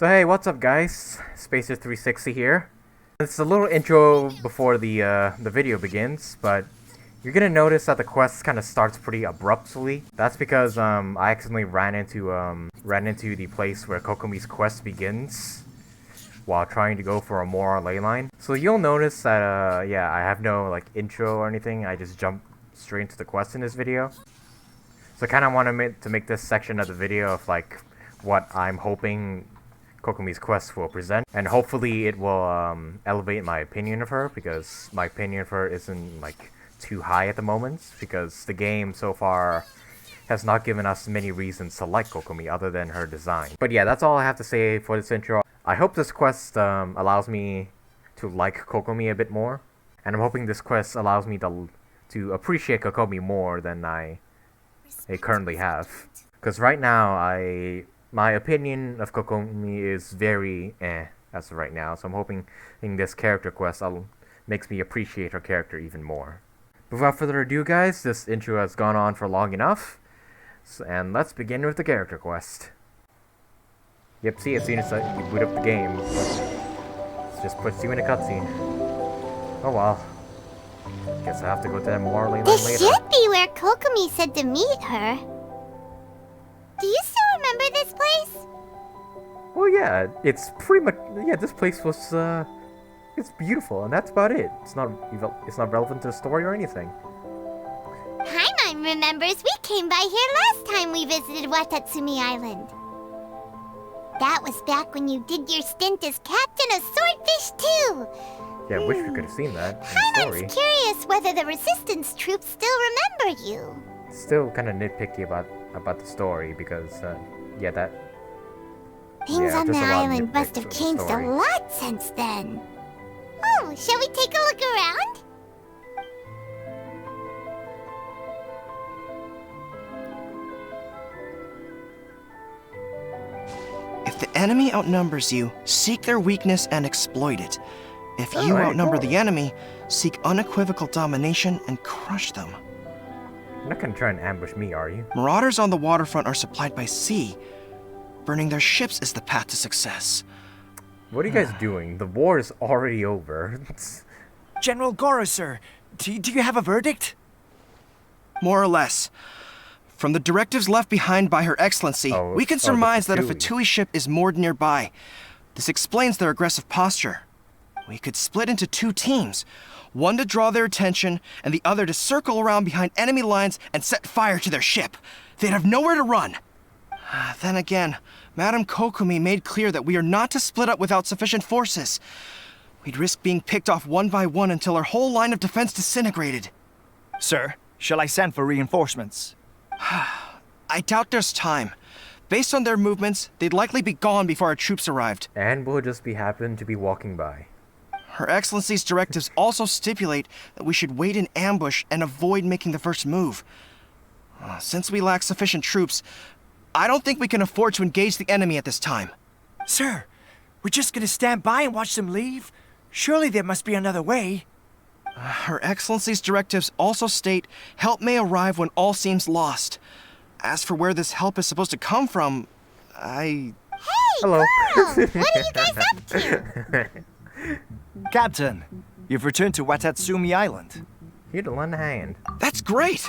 So hey, what's up guys? Spacer360 here. It's a little intro before the video begins, but you're gonna notice that the quest kind of starts pretty abruptly. That's because I accidentally ran into the place where Kokomi's quest begins while trying to go for a moron ley line. So you'll notice that yeah, I have no like intro or anything. I just jump straight into the quest in this video. So I kind of want to make this section of the video of like what I'm hoping Kokomi's quest will present, and hopefully it will elevate my opinion of her, because my opinion of her isn't like too high at the moment, because the game so far has not given us many reasons to like Kokomi other than her design. But yeah, that's all I have to say for this intro. I hope this quest allows me to like Kokomi a bit more, and I'm hoping this quest allows me to appreciate Kokomi more than I currently have. Because right now, my opinion of Kokomi is very as of right now, so I'm hoping in this character quest makes me appreciate her character even more. Without further ado guys, this intro has gone on for long enough, and let's begin with the character quest. Yep, see, as soon as you boot up the game, it just puts you in a cutscene. Oh well. Guess I have to go to that more later. This should be where Kokomi said to meet her. Do you still remember this place? Well, yeah, it's pretty much, yeah, this place was, it's beautiful, and that's about it. It's not relevant to the story or anything. Paimon remembers we came by here last time we visited Watatsumi Island. That was back when you did your stint as captain of Swordfish too. Yeah, I wish we could have seen that in the story. Paimon's curious whether the resistance troops still remember you. Still kind of nitpicky about the story, because, yeah, that... Things on the island must have changed a lot since then. Oh, shall we take a look around? If the enemy outnumbers you, seek their weakness and exploit it. If you outnumber the enemy, seek unequivocal domination and crush them. You're not gonna try and ambush me, are you? Marauders on the waterfront are supplied by sea. Burning their ships is the path to success. What are you guys doing? The war is already over. General Goro, sir, do you have a verdict? More or less. From the directives left behind by Her Excellency, we can surmise that a Fatui ship is moored nearby. This explains their aggressive posture. We could split into two teams, one to draw their attention, and the other to circle around behind enemy lines and set fire to their ship. They'd have nowhere to run. Then again, Madame Kokomi made clear that we are not to split up without sufficient forces. We'd risk being picked off one by one until our whole line of defense disintegrated. Sir, shall I send for reinforcements? I doubt there's time. Based on their movements, they'd likely be gone before our troops arrived. And we'll just happen to be walking by. Her Excellency's directives also stipulate that we should wait in ambush and avoid making the first move. Since we lack sufficient troops, I don't think we can afford to engage the enemy at this time. Sir, we're just gonna stand by and watch them leave? Surely there must be another way. Her Excellency's directives also state help may arrive when all seems lost. As for where this help is supposed to come from, Hey, hello. Goro! What are you guys up to? Captain, you've returned to Watatsumi Island. Here to lend a hand. that's great!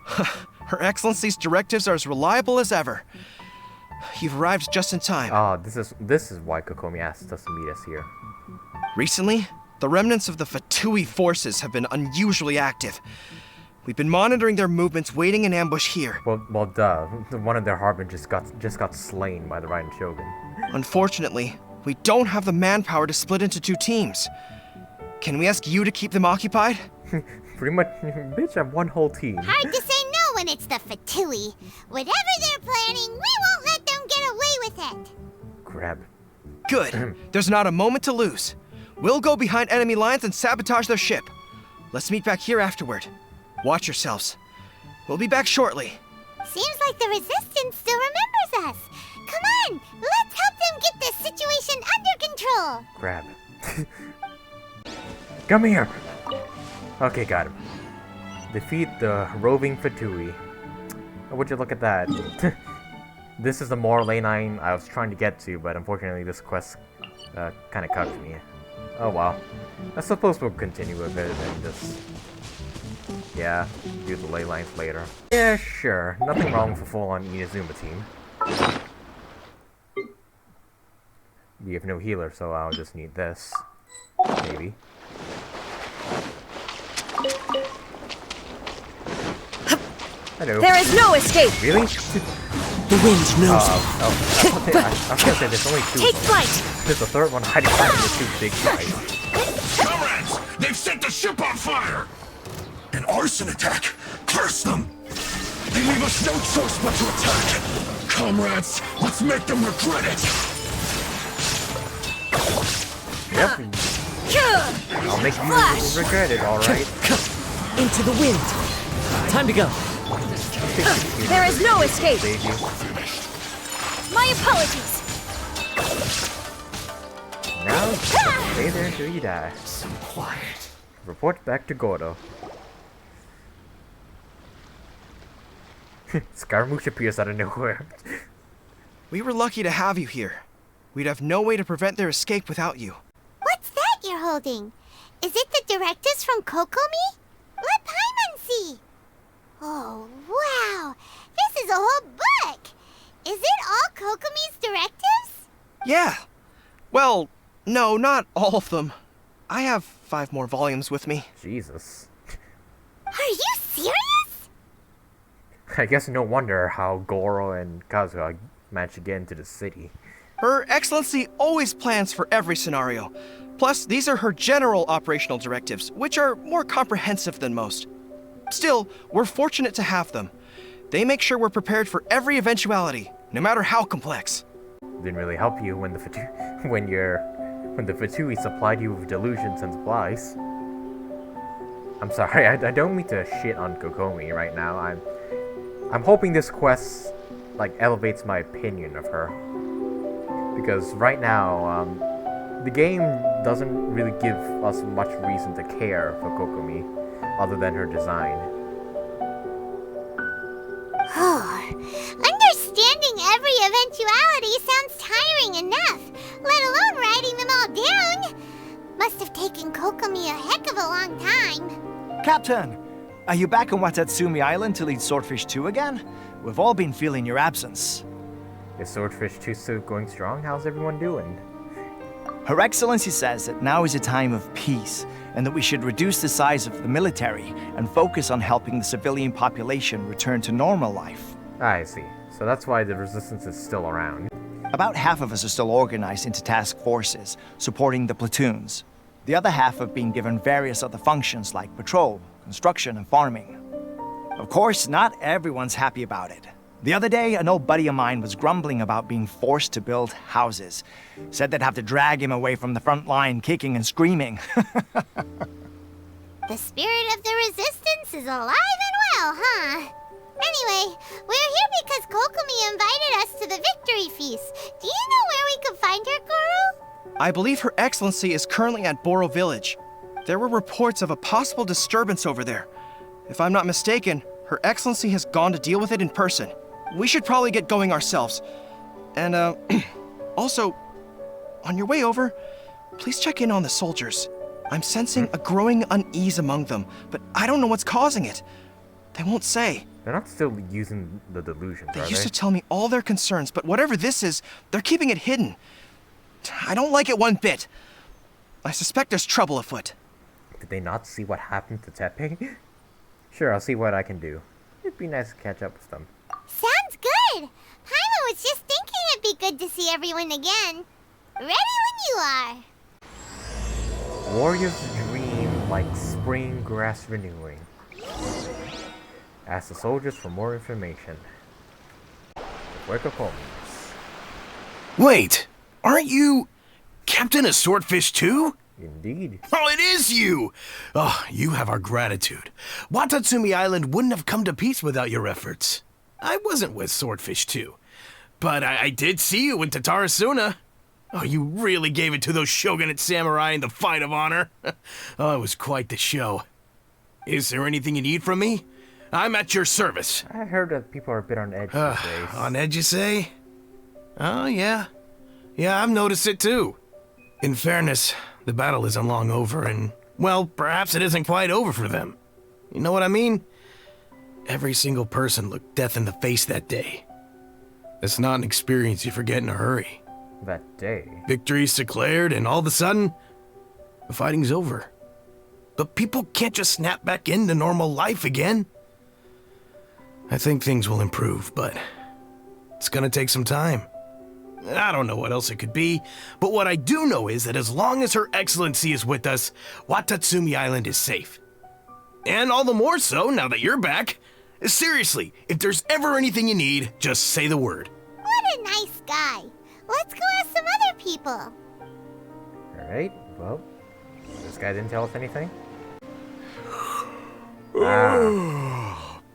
Her Excellency's directives are as reliable as ever. You've arrived just in time. Oh, this is why Kokomi asked us to meet us here. Recently, the remnants of the Fatui forces have been unusually active. We've been monitoring their movements, waiting in ambush here. Well, duh. One of their harbin just got slain by the Raiden Shogun. Unfortunately, we don't have the manpower to split into two teams. Can we ask you to keep them occupied? Pretty much, bitch, I have one whole team. Hard to say no when it's the Fatui. Whatever they're planning, we won't let them get away with it. Grab. Good. There's not a moment to lose. We'll go behind enemy lines and sabotage their ship. Let's meet back here afterward. Watch yourselves. We'll be back shortly. Seems like the Resistance still remembers us. Come on, let's help them get this situation under control. Grab. Come here. Okay, got him. Defeat the roving Fatui. Oh, would you look at that? This is the moral lane I was trying to get to, but unfortunately this quest kind of cucked me. Oh well. I suppose we'll continue with it and just... yeah, do the ley lines later. Yeah, sure. Nothing wrong with a full-on Inazuma team. We have no healer, so I'll just need this. Maybe. Hello. There is no escape! Really? The wind knows. I was gonna say there's only two. Take flight! There's a third one hiding behind the two big guys. Comrades! They've set the ship on fire! An arson attack! Curse them! They leave us no choice but to attack! Comrades, let's make them regret it! Yep. I'll make you regret it, alright? Into the wind. Time to go. There is no escape. My apologies. Now, stay there until you die. So quiet. Report back to Goro. Scaramouche appears out of nowhere. We were lucky to have you here. We'd have no way to prevent their escape without you. What's that you're holding? Is it the directives from Kokomi? Let Paimon see. Oh, wow. This is a whole book. Is it all Kokomi's directives? Yeah. Well, no, not all of them. I have 5 more volumes with me. Jesus. Are you serious? I guess no wonder how Goro and Kazuha managed to get into the city. Her Excellency always plans for every scenario. Plus, these are her general operational directives, which are more comprehensive than most. Still, we're fortunate to have them. They make sure we're prepared for every eventuality, no matter how complex. Didn't really help you when the Fatui supplied you with delusions and supplies. I'm sorry, I don't mean to shit on Kokomi right now. I'm hoping this quest like elevates my opinion of her. Because right now, the game doesn't really give us much reason to care for Kokomi, other than her design. Understanding every eventuality sounds tiring enough, let alone writing them all down. Must have taken Kokomi a heck of a long time. Captain, are you back on Watatsumi Island to lead Swordfish 2 again? We've all been feeling your absence. Is Swordfish 2 still going strong? How's everyone doing? Her Excellency says that now is a time of peace, and that we should reduce the size of the military and focus on helping the civilian population return to normal life. I see. So that's why the resistance is still around. About half of us are still organized into task forces, supporting the platoons. The other half have been given various other functions like patrol, construction, and farming. Of course, not everyone's happy about it. The other day, an old buddy of mine was grumbling about being forced to build houses. Said they'd have to drag him away from the front line, kicking and screaming. The spirit of the resistance is alive and well, huh? Anyway, we're here because Kokomi invited us to the victory feast. Do you know where we could find her, Goro? I believe Her Excellency is currently at Boro Village. There were reports of a possible disturbance over there. If I'm not mistaken, Her Excellency has gone to deal with it in person. We should probably get going ourselves. And, also, on your way over, please check in on the soldiers. I'm sensing a growing unease among them, but I don't know what's causing it. They won't say. They're not still using the delusions, They used to tell me all their concerns, but whatever this is, they're keeping it hidden. I don't like it one bit. I suspect there's trouble afoot. Did they not see what happened to Tepe? Sure, I'll see what I can do. It'd be nice to catch up with them. Sounds good. Paimon was just thinking it'd be good to see everyone again. Ready when you are. Warriors dream like spring grass renewing. Ask the soldiers for more information. Where Kokomi is. Wait, aren't you Captain of Swordfish too? Indeed. Oh, it is you! Oh, you have our gratitude. Watatsumi Island wouldn't have come to peace without your efforts. I wasn't with Swordfish 2, but I did see you in Tatarasuna. Oh, you really gave it to those shogunate samurai in the fight of honor. Oh, it was quite the show. Is there anything you need from me? I'm at your service. I heard that people are a bit on edge these days. On edge, you say? Oh, yeah. Yeah, I've noticed it too. In fairness, the battle isn't long over, and, well, perhaps it isn't quite over for them. You know what I mean? Every single person looked death in the face that day. It's not an experience you forget in a hurry. That day? Victory's declared, and all of a sudden, the fighting's over. But people can't just snap back into normal life again. I think things will improve, but it's gonna take some time. I don't know what else it could be, but what I do know is that as long as Her Excellency is with us, Watatsumi Island is safe. And all the more so now that you're back. Seriously, if there's ever anything you need, just say the word. What a nice guy. Let's go ask some other people. Alright, well, this guy didn't tell us anything.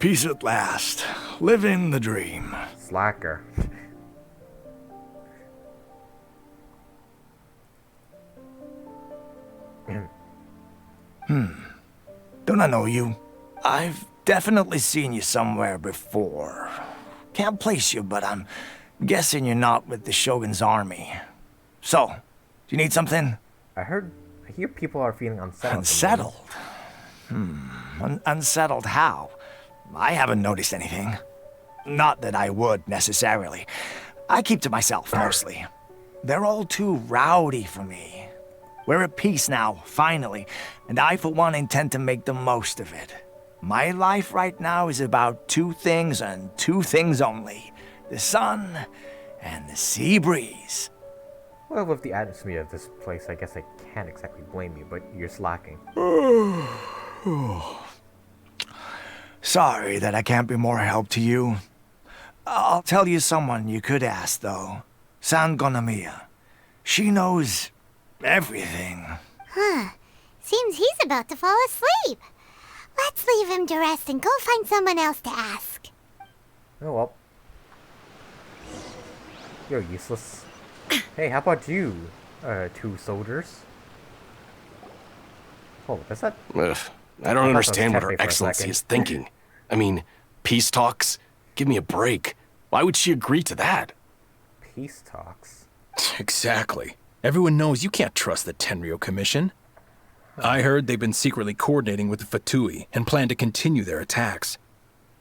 Peace at last. Living the dream. Slacker. Don't I know you? I've definitely seen you somewhere before. Can't place you, but I'm guessing you're not with the Shogun's army. So, do you need something? I hear people are feeling unsettled. Unsettled? Unsettled how? I haven't noticed anything. Not that I would, necessarily. I keep to myself, mostly. They're all too rowdy for me. We're at peace now, finally, and I, for one, intend to make the most of it. My life right now is about two things and two things only. The sun and the sea breeze. Well, with the atmosphere of this place, I guess I can't exactly blame you, but you're slacking. Sorry that I can't be more help to you. I'll tell you someone you could ask, though. Sanganomiya. She knows everything. Seems he's about to fall asleep. Let's leave him to rest and go find someone else to ask. Oh well. You're useless. Hey, how about you, two soldiers? Oh, that's that? Ugh, I don't understand what Tepe Her for a Excellency second. is thinking. I mean, peace talks? Give me a break. Why would she agree to that? Peace talks. Exactly. Everyone knows you can't trust the Tenryou Commission. I heard they've been secretly coordinating with the Fatui and plan to continue their attacks.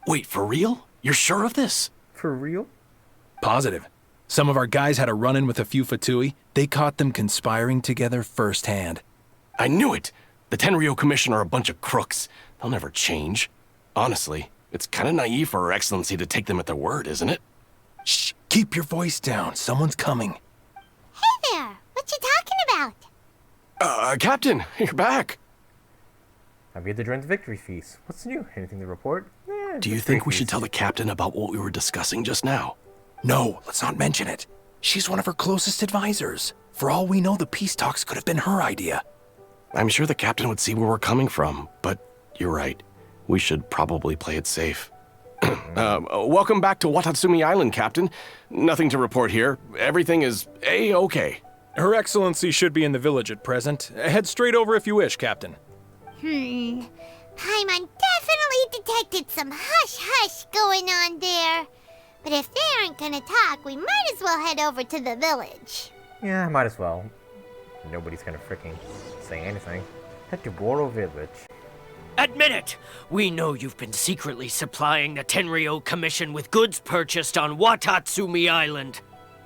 Wait, for real? You're sure of this? For real? Positive. Some of our guys had a run-in with a few Fatui. They caught them conspiring together firsthand. I knew it! The Tenryou Commission are a bunch of crooks. They'll never change. Honestly, it's kind of naive for Her Excellency to take them at their word, isn't it? Shh! Keep your voice down. Someone's coming. Hey there, what you talking about? Captain, you're back. I've yet to join the victory feast. What's new? Anything to report? Do you think we should tell the captain about what we were discussing just now? No, let's not mention it. She's one of her closest advisors. For all we know, the peace talks could have been her idea. I'm sure the captain would see where we're coming from, but you're right. We should probably play it safe. Welcome back to Watatsumi Island, Captain. Nothing to report here. Everything is A-okay. Her Excellency should be in the village at present. Head straight over if you wish, Captain. Paimon definitely detected some hush-hush going on there. But if they aren't gonna talk, we might as well head over to the village. Yeah, might as well. Nobody's gonna freaking say anything. Head to Goro village. Admit it! We know you've been secretly supplying the Tenryou Commission with goods purchased on Watatsumi Island.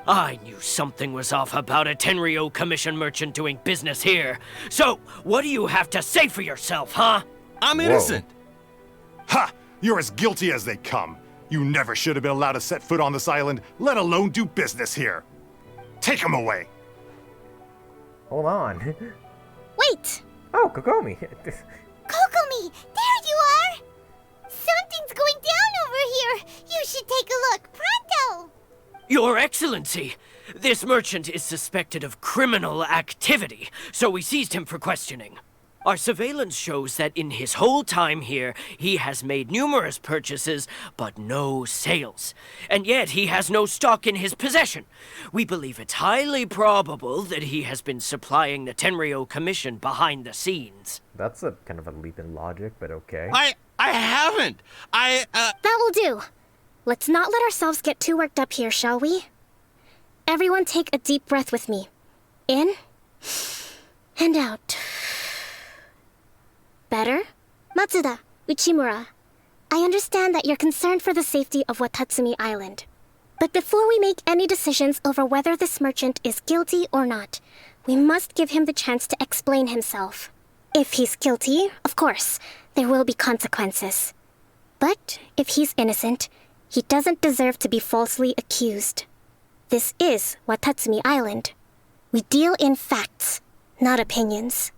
I knew something was off about a Tenryou Commission merchant doing business here. So, what do you have to say for yourself, huh? I'm innocent! Ha! You're as guilty as they come. You never should have been allowed to set foot on this island, let alone do business here. Take him away! Hold on. Wait! Oh, Kokomi! Kokomi, there you are! Something's going down over here. You should take a look, pronto! Your Excellency, this merchant is suspected of criminal activity, so we seized him for questioning. Our surveillance shows that in his whole time here, he has made numerous purchases, but no sales. And yet he has no stock in his possession. We believe it's highly probable that he has been supplying the Tenryou Commission behind the scenes. That's a kind of a leap in logic, but okay. I haven't. That will do. Let's not let ourselves get too worked up here, shall we? Everyone take a deep breath with me. In and out. Better? Matsuda, Uchimura, I understand that you're concerned for the safety of Watatsumi Island. But before we make any decisions over whether this merchant is guilty or not, we must give him the chance to explain himself. If he's guilty, of course, there will be consequences. But if he's innocent, he doesn't deserve to be falsely accused. This is Watatsumi Island. We deal in facts, not opinions.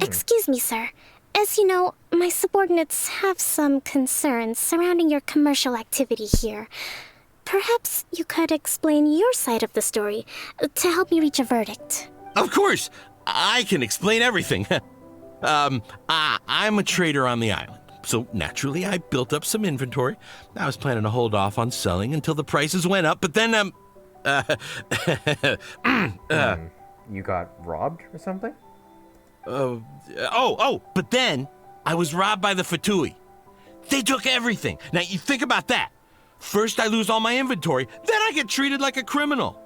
Excuse me, sir. As you know, my subordinates have some concerns surrounding your commercial activity here. Perhaps you could explain your side of the story to help me reach a verdict. Of course! I can explain everything. I'm a trader on the island, so naturally I built up some inventory. I was planning to hold off on selling until the prices went up, but then, you got robbed or something? But then I was robbed by the Fatui. They took everything. Now you think about that. First I lose all my inventory, then I get treated like a criminal.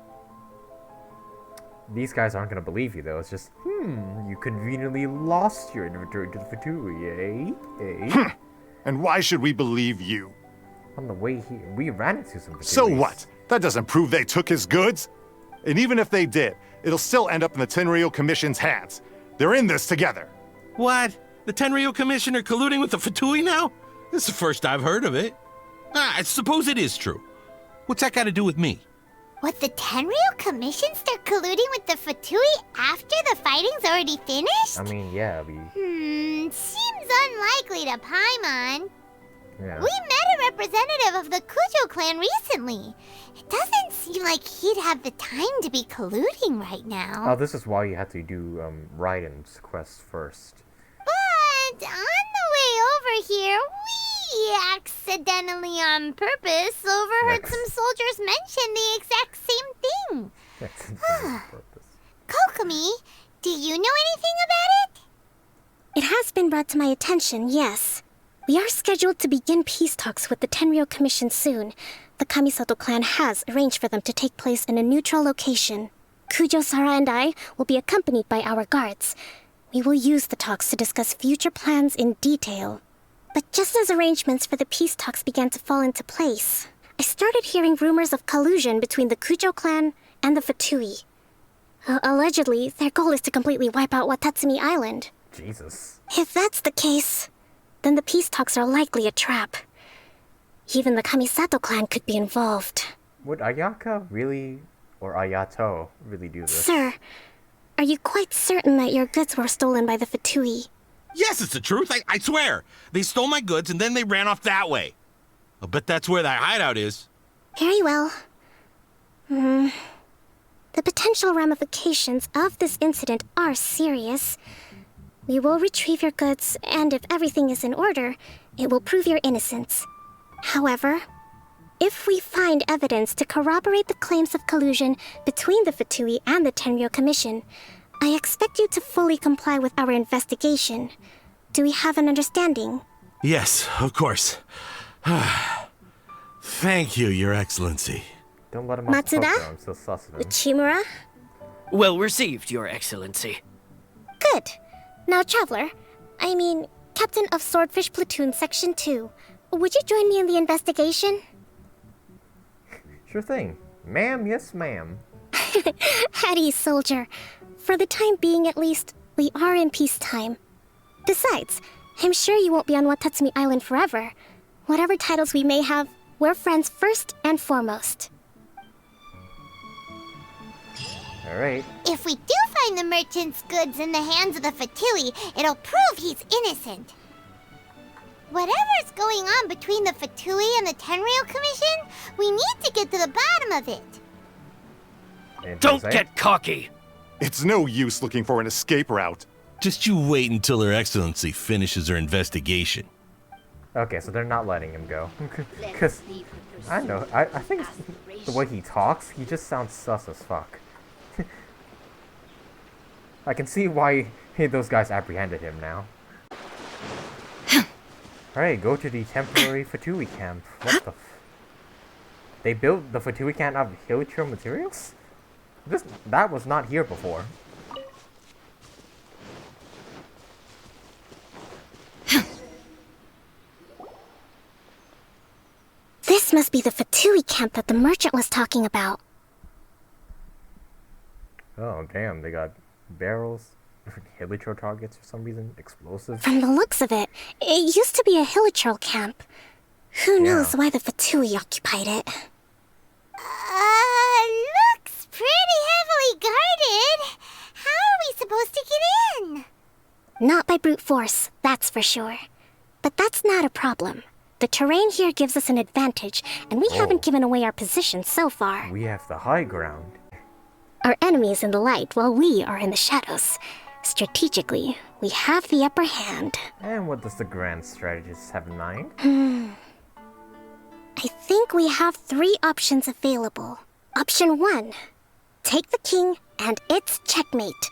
These guys aren't gonna believe you though. It's just, you conveniently lost your inventory to the Fatui, eh? And why should we believe you? On the way here, we ran into some Fatuis. So what? That doesn't prove they took his goods. And even if they did, it'll still end up in the Tenryou Commission's hands. They're in this together. What? The Tenryou Commission are colluding with the Fatui now? This is the first I've heard of it. I suppose it is true. What's that got to do with me? What, the Tenryou Commission start colluding with the Fatui after the fighting's already finished? I mean, yeah, Seems unlikely to Paimon. Yeah. We met a representative of the Kujo clan recently. It doesn't seem like he'd have the time to be colluding right now. Oh, this is why you had to do Raiden's quest first. But on the way over here, we accidentally on purpose overheard some soldiers mention the exact same thing. Kokomi, do you know anything about it? It has been brought to my attention, yes. We are scheduled to begin peace talks with the Tenryou Commission soon. The Kamisato clan has arranged for them to take place in a neutral location. Kujo-Sara and I will be accompanied by our guards. We will use the talks to discuss future plans in detail. But just as arrangements for the peace talks began to fall into place, I started hearing rumors of collusion between the Kujo clan and the Fatui. Allegedly, their goal is to completely wipe out Watatsumi Island. Jesus. If that's the case, then the peace talks are likely a trap. Even the Kamisato clan could be involved. Would Ayaka really, or Ayato, really do this? Sir, are you quite certain that your goods were stolen by the Fatui? Yes, it's the truth. I swear. They stole my goods and then they ran off that way. I'll bet that's where that hideout is. Very well. The potential ramifications of this incident are serious. We will retrieve your goods, and if everything is in order, it will prove your innocence. However, if we find evidence to corroborate the claims of collusion between the Fatui and the Tenryou Commission, I expect you to fully comply with our investigation. Do we have an understanding? Yes, of course. Thank you, Your Excellency. Don't let him off the hook, though. I'm so sus of him. Uchimura? Well received, Your Excellency. Good. Now, Traveler, Captain of Swordfish Platoon Section 2, would you join me in the investigation? Sure thing. Ma'am, yes ma'am. Hattie, soldier. For the time being, at least, we are in peacetime. Besides, I'm sure you won't be on Watatsumi Island forever. Whatever titles we may have, we're friends first and foremost. Alright. If we do find the merchant's goods in the hands of the Fatui, it'll prove he's innocent. Whatever's going on between the Fatui and the Tenryou Commission, we need to get to the bottom of it. Don't get cocky! It's no use looking for an escape route. Just you wait until Her Excellency finishes her investigation. Okay, so they're not letting him go. Because, I don't know, I think the way he talks, he just sounds sus as fuck. I can see why those guys apprehended him now. Alright, go to the temporary Fatui camp. What the They built the Fatui camp out of heliotrope materials? That was not here before. This must be the Fatui camp that the merchant was talking about. Oh, damn, they got barrels, heliotrope targets for some reason, explosives. From the looks of it, it used to be a heliotrope camp. Who knows why the Fatui occupied it? Looks pretty heavily guarded. How are we supposed to get in? Not by brute force, that's for sure. But that's not a problem. The terrain here gives us an advantage, and we haven't given away our position so far. We have the high ground. Our enemy is in the light, while we are in the shadows. Strategically, we have the upper hand. And what does the grand strategist have in mind? I think we have 3 options available. Option 1. Take the king, and it's checkmate.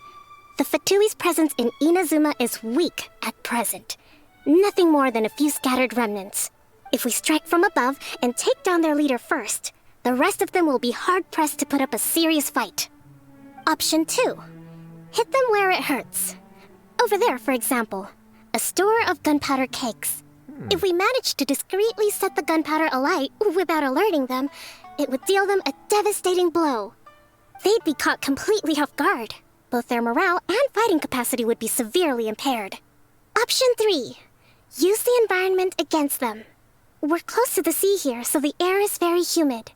The Fatui's presence in Inazuma is weak at present. Nothing more than a few scattered remnants. If we strike from above and take down their leader first, the rest of them will be hard-pressed to put up a serious fight. Option 2. Hit them where it hurts. Over there, for example, a store of gunpowder cakes. If we manage to discreetly set the gunpowder alight without alerting them, it would deal them a devastating blow. They'd be caught completely off guard. Both their morale and fighting capacity would be severely impaired. Option 3. Use the environment against them. We're close to the sea here, so the air is very humid.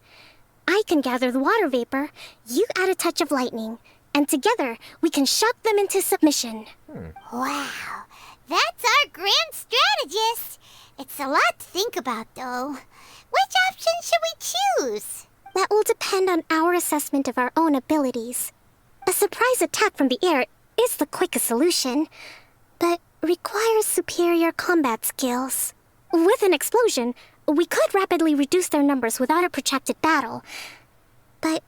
I can gather the water vapor, you add a touch of lightning, and together we can shock them into submission. Wow, that's our grand strategist. It's a lot to think about, though. Which option should we choose? That will depend on our assessment of our own abilities. A surprise attack from the air is the quickest solution, but requires superior combat skills. With an explosion, we could rapidly reduce their numbers without a protracted battle. But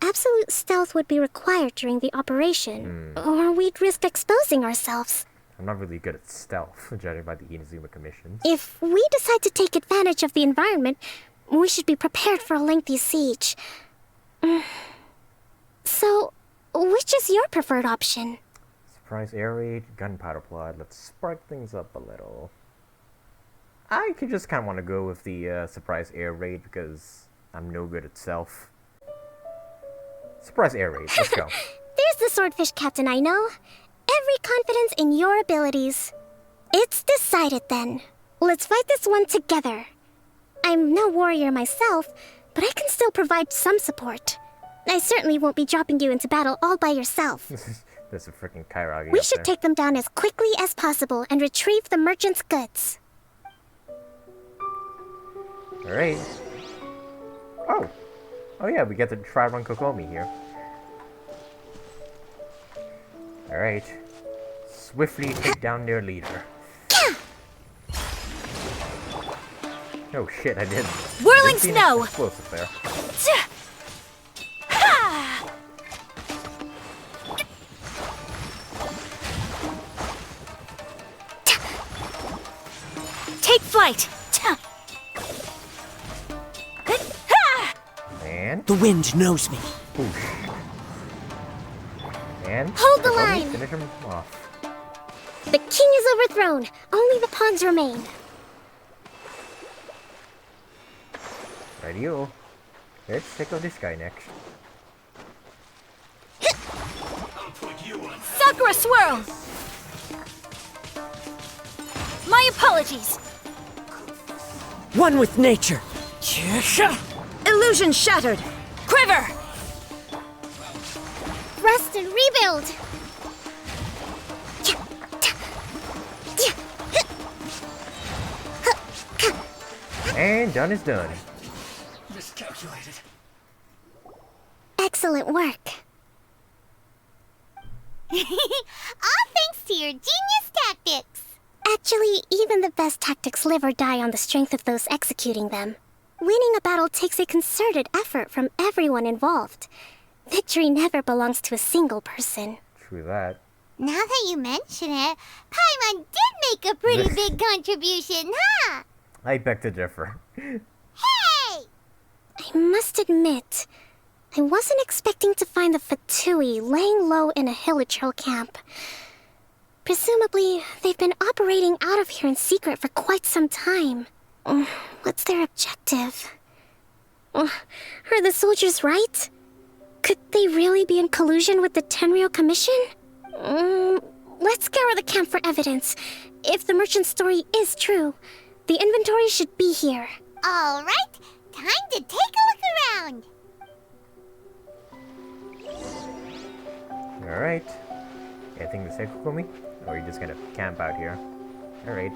absolute stealth would be required during the operation, or we'd risk exposing ourselves. I'm not really good at stealth, judging by the Inazuma commissions. If we decide to take advantage of the environment, we should be prepared for a lengthy siege. So, which is your preferred option? Surprise air raid, gunpowder plot. Let's spark things up a little. I could just kind of want to go with the surprise air raid because I'm no good at stealth. Surprise air raid, let's go. There's the Swordfish Captain I know. Every confidence in your abilities. It's decided then. Let's fight this one together. I'm no warrior myself, but I can still provide some support. I certainly won't be dropping you into battle all by yourself. There's a freaking Kairagi. We should take them down as quickly as possible and retrieve the merchant's goods. Alright. Oh yeah, we get to try run Kokomi here. Alright. Swiftly take down their leader. Oh shit, I didn't. Whirling snow! Explosive there. Take flight! And? The wind knows me. And? Hold the line! Finish him off. The king is overthrown. Only the pawns remain. Radio. Let's take out this guy next. Sakura swirl! My apologies! One with nature. Illusion shattered! Quiver! Thrust and rebuild! And done is done. Miscalculated. Excellent work. All thanks to your genius tactics! Actually, even the best tactics live or die on the strength of those executing them. Winning a battle takes a concerted effort from everyone involved. Victory never belongs to a single person. True that. Now that you mention it, Paimon did make a pretty big contribution, huh? I beg to differ. Hey! I must admit, I wasn't expecting to find the Fatui laying low in a Hilichurl camp. Presumably, they've been operating out of here in secret for quite some time. What's their objective? Are the soldiers right? Could they really be in collusion with the Tenryou Commission? Let's scour the camp for evidence. If the merchant's story is true, the inventory should be here. All right, time to take a look around. All right. Anything to say, Kokomi? Or are you just gonna camp out here? All right.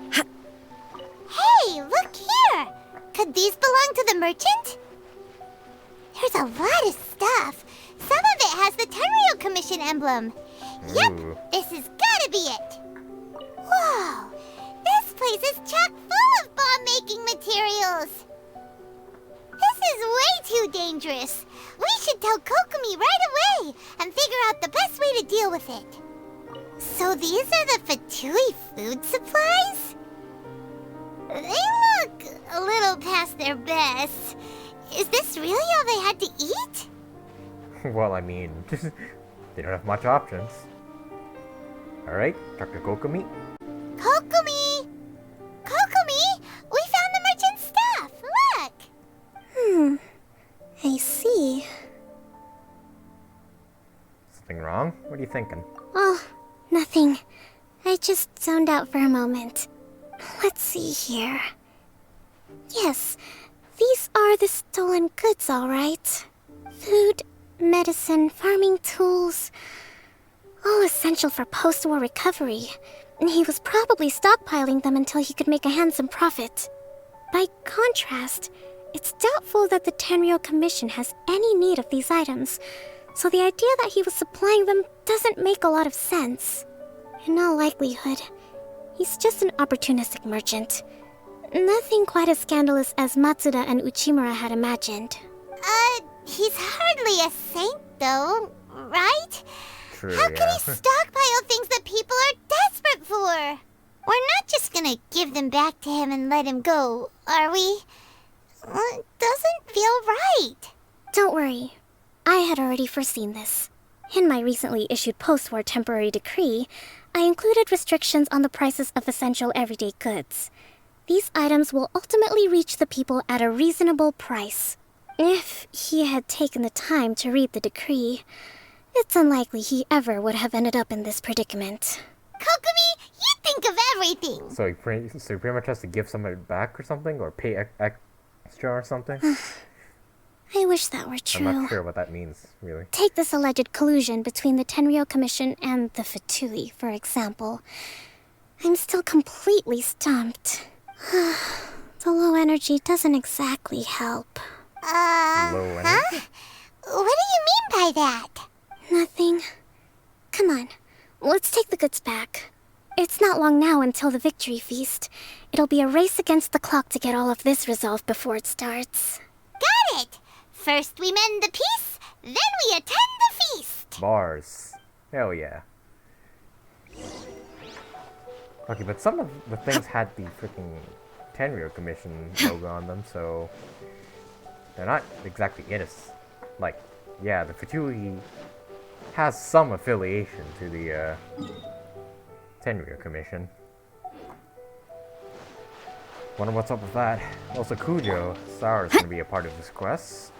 Hey, look here! Could these belong to the merchant? There's a lot of stuff. Some of it has the Tenryou Commission emblem. Yep, this has gotta be it. Whoa! This place is chock full of bomb-making materials. This is way too dangerous. We should tell Kokomi right away and figure out the best way to deal with it. So these are the Fatui food supplies? They look a little past their best. Is this really all they had to eat? Well, I mean, they don't have much options. Alright, Dr. Kokomi. Kokomi! Kokomi! We found the merchant's stuff! Look! I see. Something wrong? What are you thinking? Oh, nothing. I just zoned out for a moment. Let's see here. Yes, these are the stolen goods, all right. Food, medicine, farming tools. All essential for post-war recovery. And he was probably stockpiling them until he could make a handsome profit. By contrast, it's doubtful that the Tenryou Commission has any need of these items, so the idea that he was supplying them doesn't make a lot of sense. In all likelihood, he's just an opportunistic merchant. Nothing quite as scandalous as Matsuda and Uchimura had imagined. He's hardly a saint, though, right? True, How can he stockpile things that people are desperate for? We're not just gonna give them back to him and let him go, are we? It doesn't feel right. Don't worry. I had already foreseen this. In my recently issued post-war temporary decree, I included restrictions on the prices of essential everyday goods. These items will ultimately reach the people at a reasonable price. If he had taken the time to read the decree, it's unlikely he ever would have ended up in this predicament. Kokomi, you think of everything! So he pretty much has to give somebody back or something? Or pay extra or something? I wish that were true. I'm not sure what that means, really. Take this alleged collusion between the Tenryou Commission and the Fatui, for example. I'm still completely stumped. The low energy doesn't exactly help. Low energy? Huh? What do you mean by that? Nothing. Come on, let's take the goods back. It's not long now until the victory feast. It'll be a race against the clock to get all of this resolved before it starts. Got it! First we mend the peace, then we attend the feast! Bars. Hell yeah. Okay, but some of the things had the freaking Tenryou Commission logo on them, so they're not exactly innocent. Like, yeah, the Fatui has some affiliation to the Tenryou Commission. Wonder what's up with that. Also, Kujo Star is going to be a part of this quest,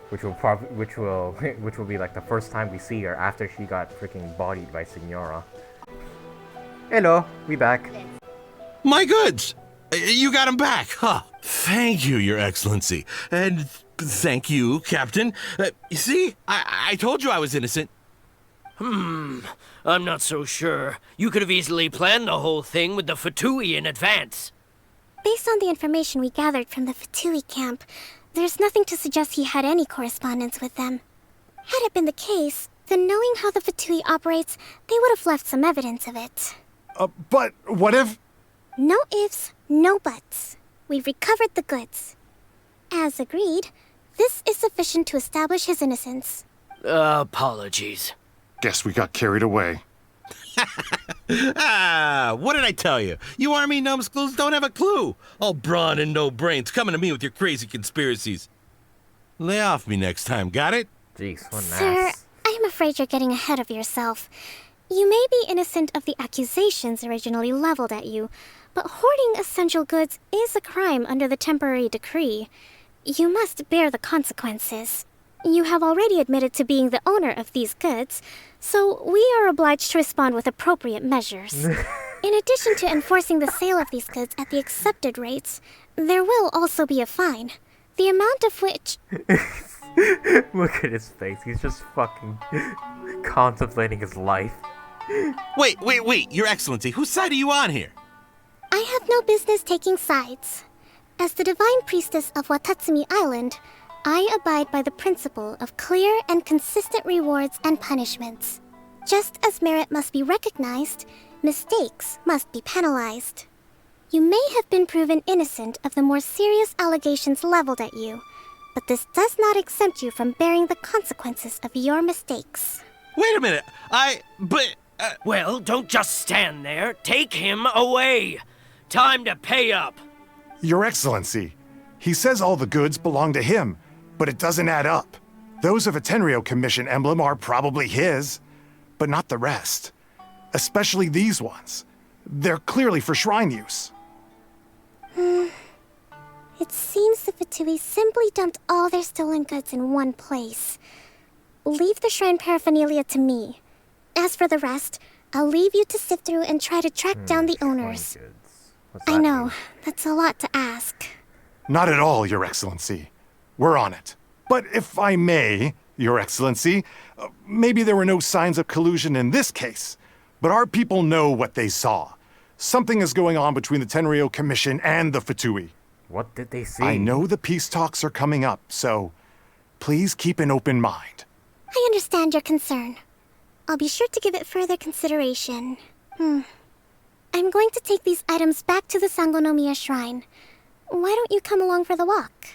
which will be like the first time we see her after she got freaking bodied by Signora. Hello, we back. My goods! You got them back, huh? Thank you, Your Excellency. And thank you, Captain. You see? I told you I was innocent. I'm not so sure. You could have easily planned the whole thing with the Fatui in advance. Based on the information we gathered from the Fatui camp, there's nothing to suggest he had any correspondence with them. Had it been the case, then knowing how the Fatui operates, they would have left some evidence of it. But what if... No ifs, no buts. We've recovered the goods. As agreed, this is sufficient to establish his innocence. Apologies. Guess we got carried away. What did I tell you? You army numbskulls don't have a clue. All brawn and no brains coming to me with your crazy conspiracies. Lay off me next time, got it? Jeez, what an Sir, ass. I am afraid you're getting ahead of yourself. You may be innocent of the accusations originally leveled at you, but hoarding essential goods is a crime under the temporary decree. You must bear the consequences. You have already admitted to being the owner of these goods, so we are obliged to respond with appropriate measures. In addition to enforcing the sale of these goods at the accepted rates, there will also be a fine, the amount of which... Look at his face. He's just fucking contemplating his life. Wait, Your Excellency, whose side are you on here? I have no business taking sides. As the Divine Priestess of Watatsumi Island, I abide by the principle of clear and consistent rewards and punishments. Just as merit must be recognized, mistakes must be penalized. You may have been proven innocent of the more serious allegations leveled at you, but this does not exempt you from bearing the consequences of your mistakes. Wait a minute, Well, don't just stand there. Take him away. Time to pay up. Your Excellency, he says all the goods belong to him, but it doesn't add up. Those of a Tenryou Commission emblem are probably his, but not the rest. Especially these ones. They're clearly for shrine use. It seems the Fatui simply dumped all their stolen goods in one place. Leave the shrine paraphernalia to me. As for the rest, I'll leave you to sift through and try to track down the owners. I know, that's a lot to ask. Not at all, Your Excellency. We're on it. But if I may, Your Excellency, maybe there were no signs of collusion in this case, but our people know what they saw. Something is going on between the Tenryou Commission and the Fatui. What did they see? I know the peace talks are coming up, so please keep an open mind. I understand your concern. I'll be sure to give it further consideration. I'm going to take these items back to the Sanganomiya shrine. Why don't you come along for the walk?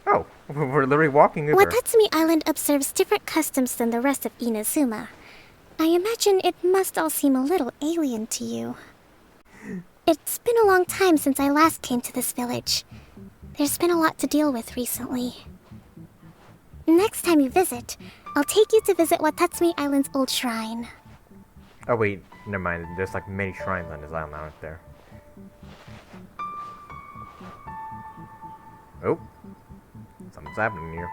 Oh, we're literally walking over. Watatsumi Island observes different customs than the rest of Inazuma. I imagine it must all seem a little alien to you. It's been a long time since I last came to this village. There's been a lot to deal with recently. Next time you visit, I'll take you to visit Watatsumi Island's old shrine. Oh wait, never mind. There's like many shrines on this island out there. Oh, something's happening here.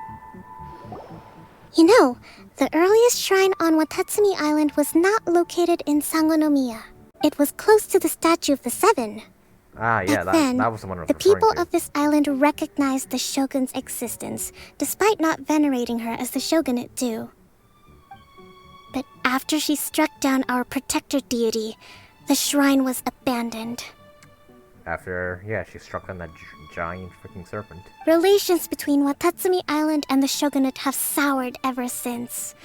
You know, the earliest shrine on Watatsumi Island was not located in Sanganomiya. It was close to the Statue of the Seven. Ah, yeah, that was the one I was The referring people to. of this island recognized the shogun's existence, despite not venerating her as the shogunate do. But after she struck down our protector deity, the shrine was abandoned. After, yeah, she struck on that giant freaking serpent. Relations between Watatsumi Island and the shogunate have soured ever since.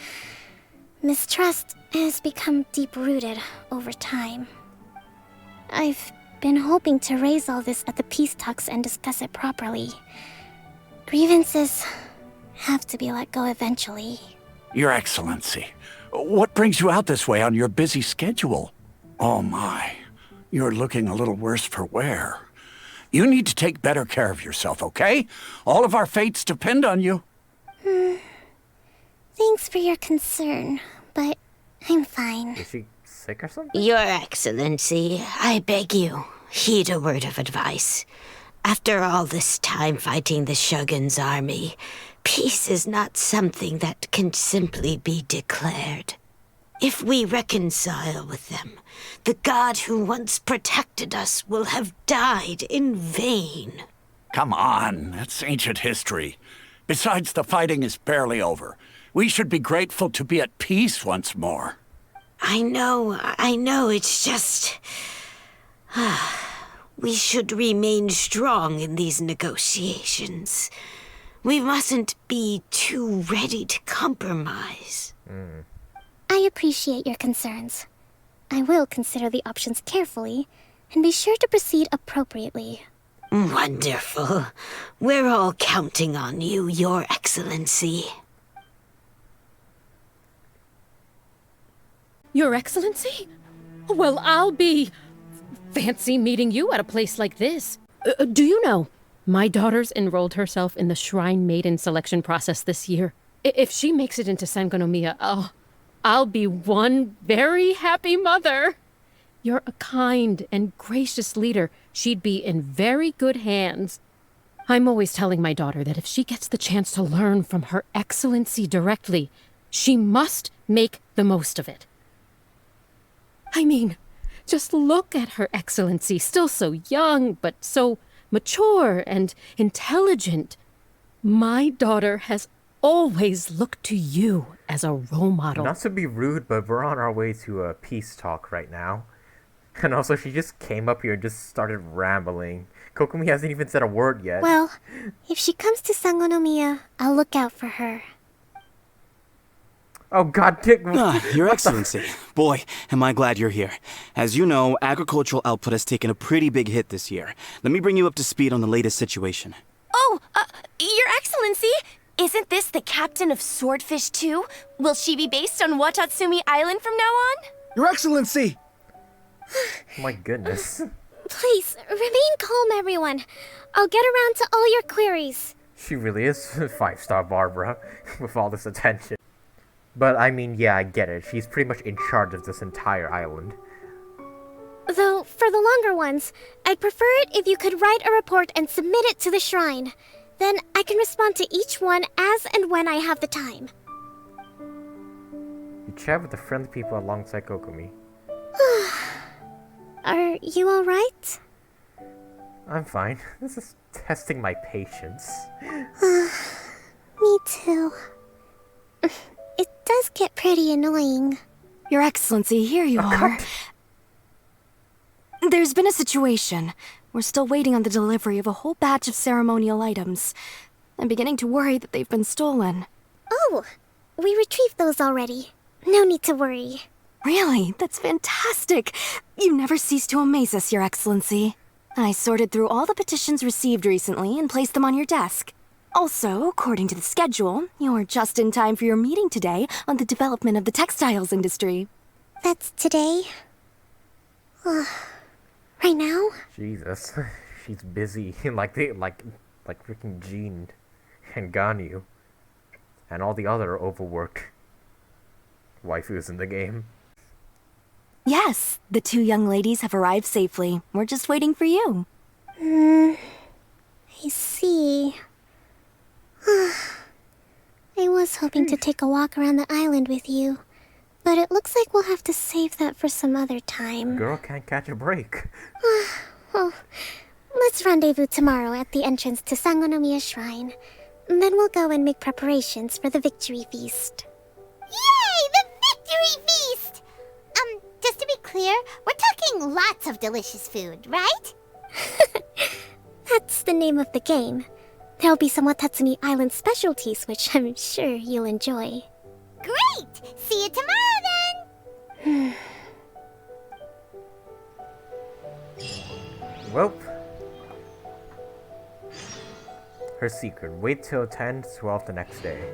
Mistrust has become deep-rooted over time. I've been hoping to raise all this at the peace talks and discuss it properly. Grievances have to be let go eventually. Your Excellency, what brings you out this way on your busy schedule? Oh my, you're looking a little worse for wear. You need to take better care of yourself, okay? All of our fates depend on you. Thanks for your concern, but I'm fine. Is she sick or something? Your Excellency, I beg you, heed a word of advice. After all this time fighting the Shogun's army, peace is not something that can simply be declared. If we reconcile with them, the god who once protected us will have died in vain. Come on, that's ancient history. Besides, the fighting is barely over. We should be grateful to be at peace once more. I know, it's just... we should remain strong in these negotiations. We mustn't be too ready to compromise. I appreciate your concerns. I will consider the options carefully, and be sure to proceed appropriately. Wonderful. We're all counting on you, Your Excellency. Your Excellency? Well, I'll be... fancy meeting you at a place like this. Do you know, my daughter's enrolled herself in the Shrine Maiden selection process this year. If she makes it into Sanganomiya, I'll be one very happy mother. You're a kind and gracious leader. She'd be in very good hands. I'm always telling my daughter that if she gets the chance to learn from Her Excellency directly, she must make the most of it. I mean, just look at Her Excellency, still so young, but so mature and intelligent. My daughter has always looked to you as a role model. Not to be rude, but we're on our way to a peace talk right now. And also, she just came up here and just started rambling. Kokomi hasn't even said a word yet. Well, if she comes to Sanganomiya, I'll look out for her. Oh god, Your Excellency. Boy, am I glad you're here. As you know, agricultural output has taken a pretty big hit this year. Let me bring you up to speed on the latest situation. Oh, Your Excellency! Isn't this the captain of Swordfish too? Will she be based on Watatsumi Island from now on? Your Excellency! My goodness. Please, remain calm, everyone. I'll get around to all your queries. She really is 5-star Barbara with all this attention. But I mean, yeah, I get it. She's pretty much in charge of this entire island. Though, for the longer ones, I'd prefer it if you could write a report and submit it to the shrine. Then I can respond to each one as and when I have the time. You chat with the friendly people alongside Kokomi. Are you alright? I'm fine. This is testing my patience. Me too. It does get pretty annoying. Your Excellency, here you are. There's been a situation. We're still waiting on the delivery of a whole batch of ceremonial items. I'm beginning to worry that they've been stolen. Oh, we retrieved those already. No need to worry. Really? That's fantastic! You never cease to amaze us, Your Excellency. I sorted through all the petitions received recently and placed them on your desk. Also, according to the schedule, you're just in time for your meeting today on the development of the textiles industry. That's today? Right now? Jesus, she's busy like freaking Jean and Ganyu and all the other overworked waifus in the game. Yes, the two young ladies have arrived safely. We're just waiting for you. I see. I was hoping to take a walk around the island with you, but it looks like we'll have to save that for some other time. Girl can't catch a break. Well, let's rendezvous tomorrow at the entrance to Sanganomiya Shrine. Then we'll go and make preparations for the victory feast. Yay! The victory feast! Just to be clear, we're talking lots of delicious food, right? That's the name of the game. There'll be some Watatsumi Island specialties, which I'm sure you'll enjoy. Great! See you tomorrow then! Welp. Her secret. Wait till 10-12 the next day.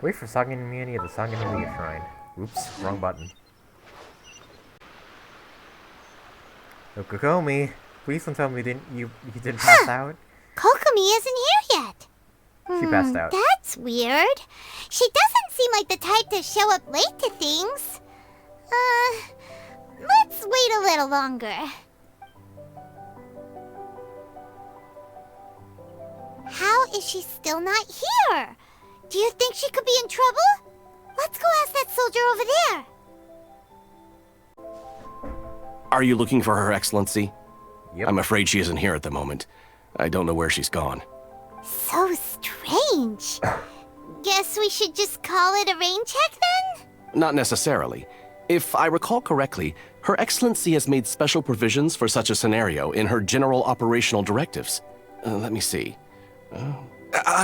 Wait for Sanganomiya near the Sanganomiya Shrine. Oops, wrong button. Oh, Kokomi, please don't tell me you didn't pass out. Kokomi isn't here yet. She passed out. That's weird. She doesn't seem like the type to show up late to things. Let's wait a little longer. How is she still not here? Do you think she could be in trouble? Let's go ask that soldier over there. Are you looking for Her Excellency? Yep. I'm afraid she isn't here at the moment. I don't know where she's gone. So strange. Guess we should just call it a rain check then? Not necessarily. If I recall correctly, Her Excellency has made special provisions for such a scenario in her general operational directives. Let me see.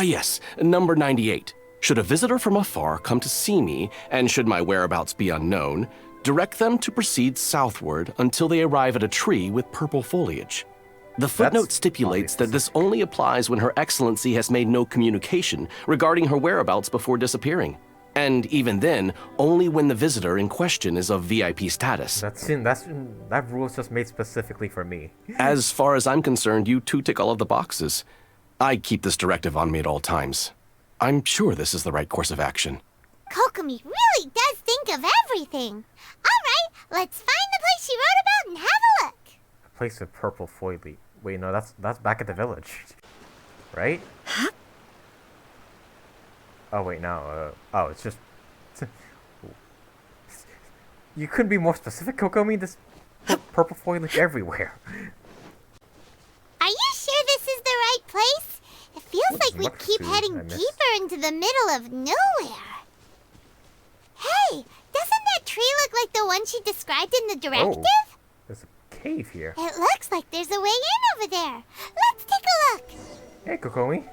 Yes, number 98. Should a visitor from afar come to see me, and should my whereabouts be unknown, direct them to proceed southward until they arrive at a tree with purple foliage. The footnote stipulates that this only applies when Her Excellency has made no communication regarding her whereabouts before disappearing. And even then, only when the visitor in question is of VIP status. That rule is just made specifically for me. As far as I'm concerned, you two tick all of the boxes. I keep this directive on me at all times. I'm sure this is the right course of action. Kokomi really does think of everything. Alright, let's find the place she wrote about and have a look. A place of purple foliage. Wait, no, that's back at the village. Right? Oh, wait, no. Oh, it's just... You couldn't be more specific, Kokomi? This purple foliage everywhere. Are you sure this is the right place? It feels like we keep heading deeper into the middle of nowhere. Hey, doesn't that tree look like the one she described in the directive? Oh, there's a cave here. It looks like there's a way in over there. Let's take a look. Hey, Kokomi.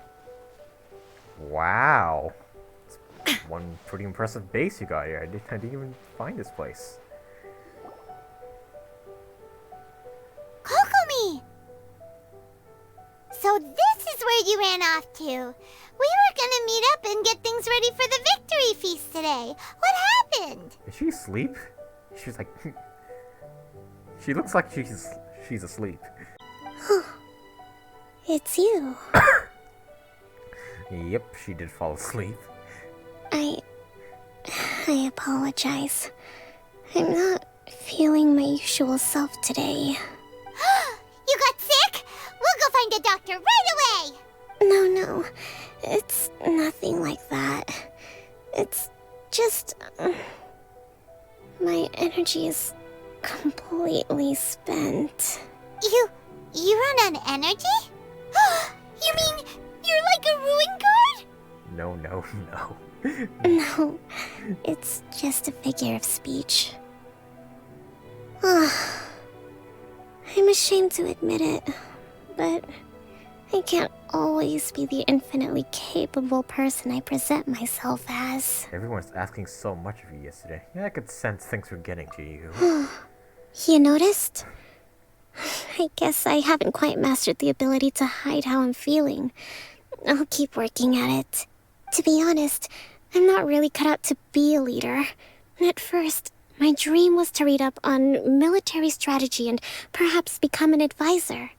Wow. That's one pretty impressive base you got here. I didn't even find this place. Kokomi! So this is where you ran off to. We were gonna meet up and get things ready for the victory feast today. What happened? Is she asleep? She's like... She looks like she's asleep. It's you. Yep, she did fall asleep. I apologize. I'm not feeling my usual self today. You got sick? We'll go find a doctor right away! No. It's nothing like that. It's just... my energy is completely spent. You run on energy? You mean you're like a ruin guard? No. No, it's just a figure of speech. I'm ashamed to admit it, but I can't always be the infinitely capable person I present myself as. Everyone's asking so much of you yesterday. Yeah, I could sense things were getting to you. You noticed? I guess I haven't quite mastered the ability to hide how I'm feeling. I'll keep working at it. To be honest, I'm not really cut out to be a leader. At first, my dream was to read up on military strategy and perhaps become an advisor.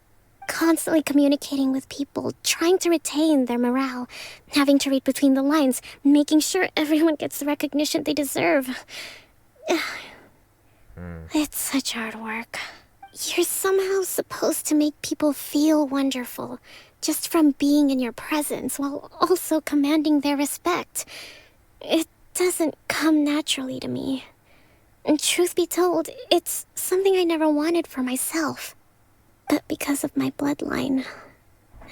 Constantly communicating with people, trying to retain their morale, having to read between the lines, making sure everyone gets the recognition they deserve. It's such hard work. You're somehow supposed to make people feel wonderful, just from being in your presence, while also commanding their respect. It doesn't come naturally to me. And truth be told, it's something I never wanted for myself. But because of my bloodline,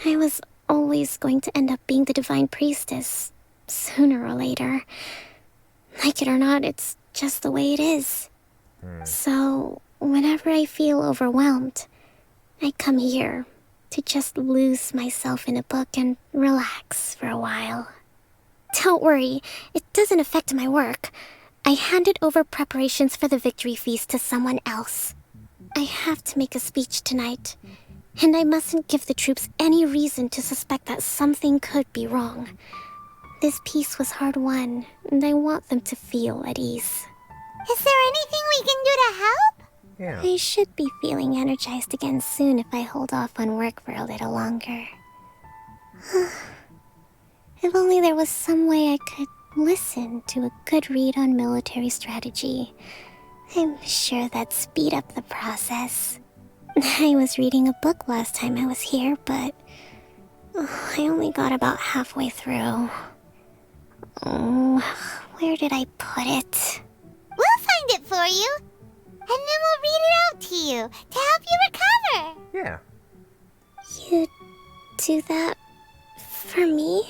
I was always going to end up being the divine priestess, sooner or later. Like it or not, it's just the way it is. So, whenever I feel overwhelmed, I come here to just lose myself in a book and relax for a while. Don't worry, it doesn't affect my work. I handed over preparations for the victory feast to someone else. I have to make a speech tonight, and I mustn't give the troops any reason to suspect that something could be wrong. This peace was hard-won, and I want them to feel at ease. Is there anything we can do to help? Yeah. I should be feeling energized again soon if I hold off on work for a little longer. If only there was some way I could listen to a good read on military strategy. I'm sure that'd speed up the process. I was reading a book last time I was here, but I only got about halfway through. Where did I put it? We'll find it for you. And then we'll read it out to you to help you recover. Yeah. You do that for me?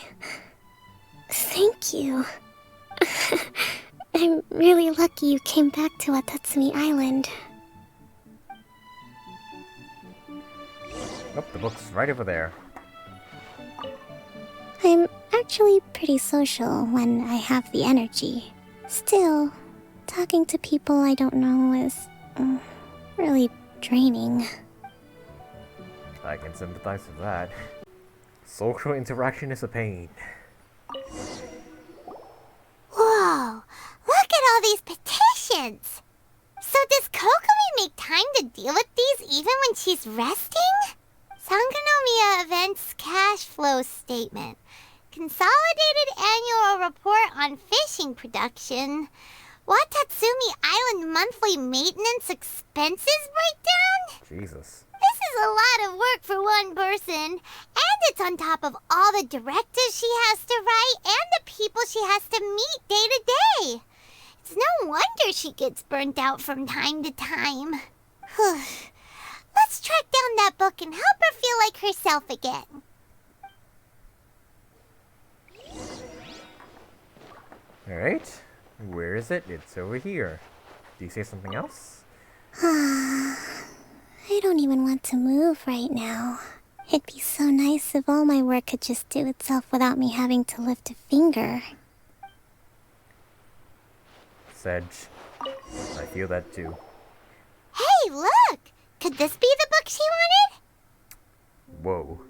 Thank you. I'm really lucky you came back to Watatsumi Island. Oh, the book's right over there. I'm actually pretty social when I have the energy. Still, talking to people I don't know is really draining. I can sympathize with that. Social interaction is a pain. Whoa! maintenance. So does Kokomi make time to deal with these even when she's resting? Sanganomiya Events Cash Flow Statement. Consolidated Annual Report on Fishing Production. Watatsumi Island Monthly Maintenance Expenses Breakdown? Jesus. This is a lot of work for one person. And it's on top of all the directives she has to write and the people she has to meet day to day. It's no wonder she gets burnt out from time to time. Let's track down that book and help her feel like herself again. Alright. Where is it? It's over here. Do you say something else? I don't even want to move right now. It'd be so nice if all my work could just do itself without me having to lift a finger. Sedge. I feel that too. Hey, look! Could this be the book she wanted? Whoa.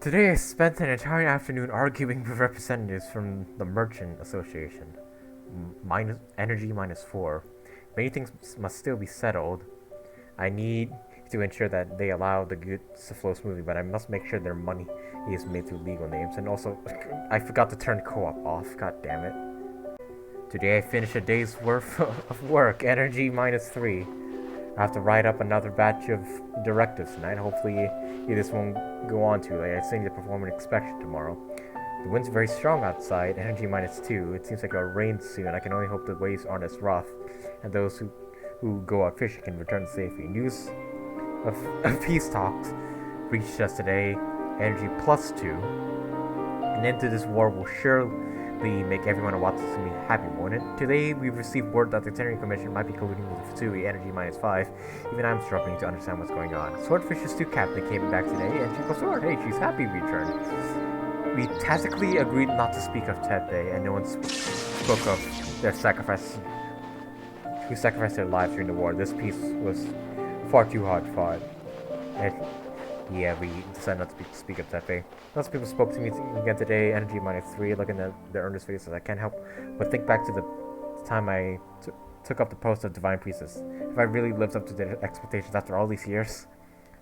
Today I spent an entire afternoon arguing with representatives from the Merchant Association. Energy -4. Many things must still be settled. I need to ensure that they allow the goods to flow smoothly, but I must make sure their money is made through legal names. And also, I forgot to turn co-op off. God damn it. Today I finished a day's worth of work. Energy -3. I have to write up another batch of directives tonight. Hopefully this won't go on too late. I still need to perform an inspection tomorrow. The wind's very strong outside. Energy -2. It seems like it'll rain soon. I can only hope the waves aren't as rough, and those who go out fishing can return safely. News of peace talks reached us today. Energy +2. An end to this war will surely make everyone in Watatsumi happy, won't it? Today, we've received word that the Tenryou Commission might be colluding with the Fatui, Energy -5. Even I'm struggling to understand what's going on. Swordfish Captain came back today, and she goes, oh, hey, she's happy we returned. We tacitly agreed not to speak of Tete, and no one spoke of their sacrifice, who sacrificed their lives during the war. This peace was far too hard fought. And yeah, we decided not to speak of Tepe. Lots of people spoke to me again today. Energy -3, looking at their earnest faces. I can't help but think back to the time I took up the post of Divine Priestess. Have I really lived up to their expectations after all these years?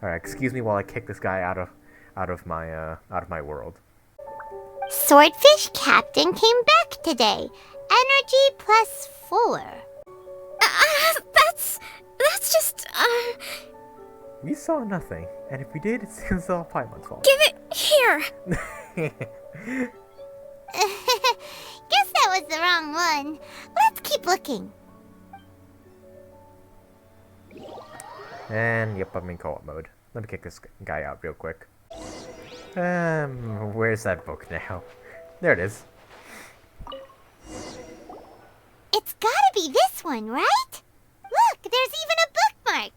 Alright, excuse me while I kick this guy out of my world. Swordfish Captain came back today. Energy +4. That's just, We saw nothing, and if we did, it's all Paimon's fault. Give it here! Guess that was the wrong one. Let's keep looking. And yep, I'm in co-op mode. Let me kick this guy out real quick. Where's that book now? There it is. It's gotta be this one, right? Look, there's even a bookmark.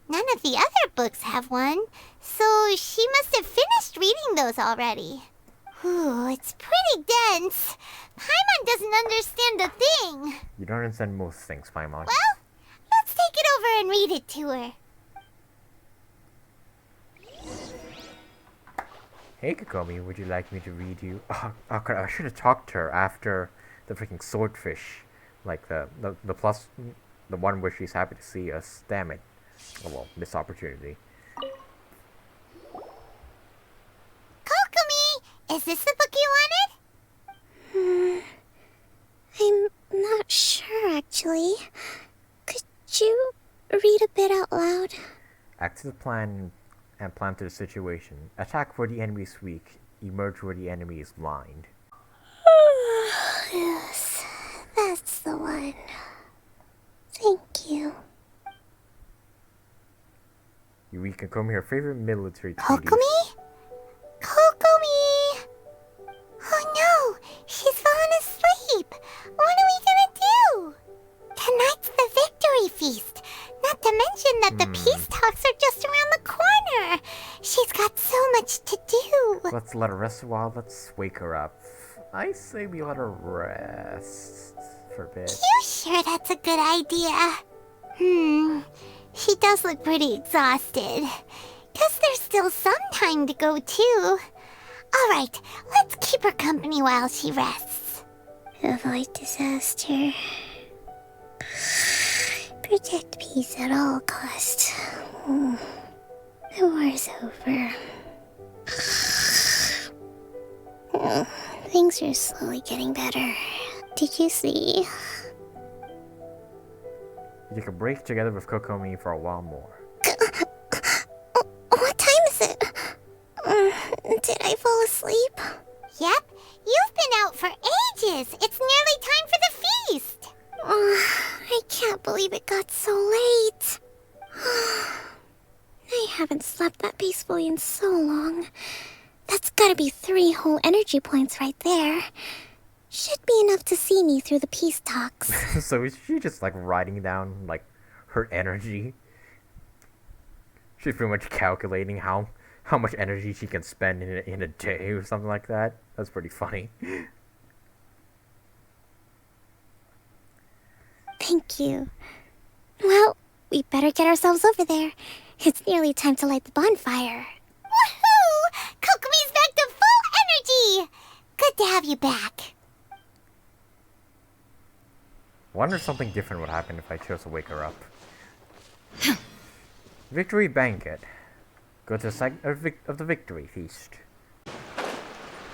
None of the other books have one, so she must have finished reading those already. Ooh, it's pretty dense. Paimon doesn't understand a thing. You don't understand most things, Paimon. Well, let's take it over and read it to her. Hey Kokomi, would you like me to read you? Oh crap, I should have talked to her after the freaking swordfish. Like the one where she's happy to see us. Damn it. Oh well, missed opportunity. Kokomi! Is this the book you wanted? I'm not sure, actually. Could you read a bit out loud? Act to the plan and plan to the situation. Attack where the enemy is weak. Emerge where the enemy is blind. Yes, that's the one. Thank you. You read Kokomi her favorite military treaties. Kokomi? Kokomi! Oh no! She's fallen asleep! What are we gonna do? Tonight's the victory feast! Not to mention that the peace talks are just around the corner! She's got so much to do! Let's let her rest a while. Let's wake her up. I say we let her rest for a bit. You sure that's a good idea? She does look pretty exhausted. Guess there's still some time to go too. Alright, let's keep her company while she rests. Avoid disaster. Protect peace at all costs. The war's over. Things are slowly getting better. Did you see? You take a break together with Kokomi for a while more. What time is it? Did I fall asleep? Yep, you've been out for ages. It's nearly time for the feast. I can't believe it got so late. I haven't slept that peacefully in so long. That's gotta be 3 whole energy points right there. Should be enough to see me through the peace talks. So is she just like writing down like her energy? She's pretty much calculating how much energy she can spend in a day or something like that. That's pretty funny. Thank you. Well, we better get ourselves over there. It's nearly time to light the bonfire. Woohoo! Kokomi's back to full energy! Good to have you back. Wonder if something different would happen if I chose to wake her up. Victory Banquet. Go to the site of the Victory Feast.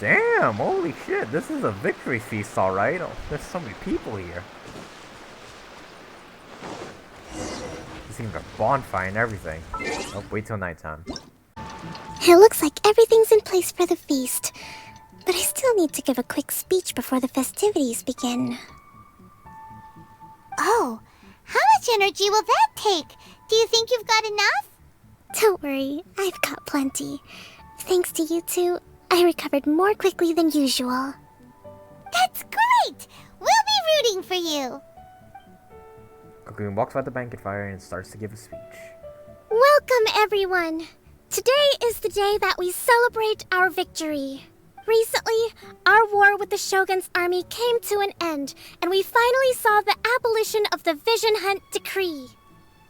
Damn, holy shit, this is a victory feast, alright. Oh, there's so many people here. There's even a bonfire and everything. Oh, wait till nighttime. It looks like everything's in place for the feast. But I still need to give a quick speech before the festivities begin. Oh, how much energy will that take? Do you think you've got enough? Don't worry, I've got plenty. Thanks to you two, I recovered more quickly than usual. That's great! We'll be rooting for you! Kokomi walks by the banquet fire and starts to give a speech. Welcome, everyone! Today is the day that we celebrate our victory. Recently, our war with the Shogun's army came to an end, and we finally saw the abolition of the Vision Hunt Decree.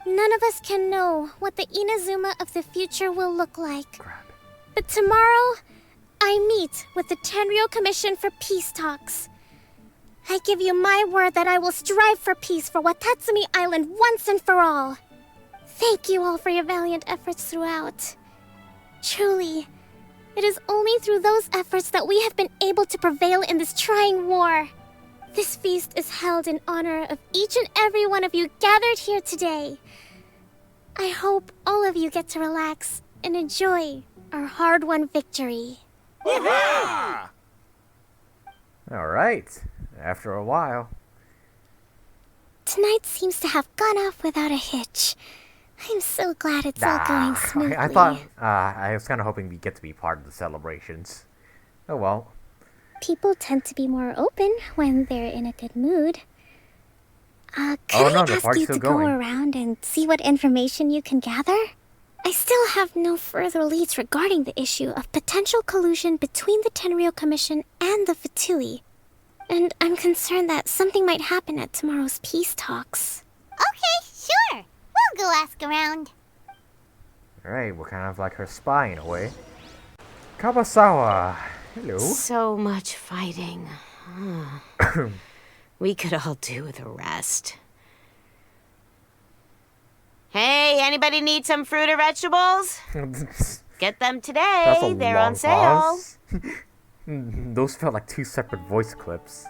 None of us can know what the Inazuma of the future will look like. But tomorrow, I meet with the Tenryou Commission for peace talks. I give you my word that I will strive for peace for Watatsumi Island once and for all. Thank you all for your valiant efforts throughout. Truly, it is only through those efforts that we have been able to prevail in this trying war. This feast is held in honor of each and every one of you gathered here today. I hope all of you get to relax and enjoy our hard-won victory. Alright, after a while. Tonight seems to have gone off without a hitch. I'm so glad it's all going smoothly. I thought, I was kind of hoping we'd get to be part of the celebrations. Oh well. People tend to be more open when they're in a good mood. Could I ask you to go around and see what information you can gather? I still have no further leads regarding the issue of potential collusion between the Tenryou Commission and the Fatui. And I'm concerned that something might happen at tomorrow's peace talks. Okay, sure. We'll go ask around. Alright, we're kind of like her spy in a way. Kabasawa, hello. So much fighting. We could all do with a rest. Hey, anybody need some fruit or vegetables? Get them today. They're on sale. Those felt like 2 separate voice clips.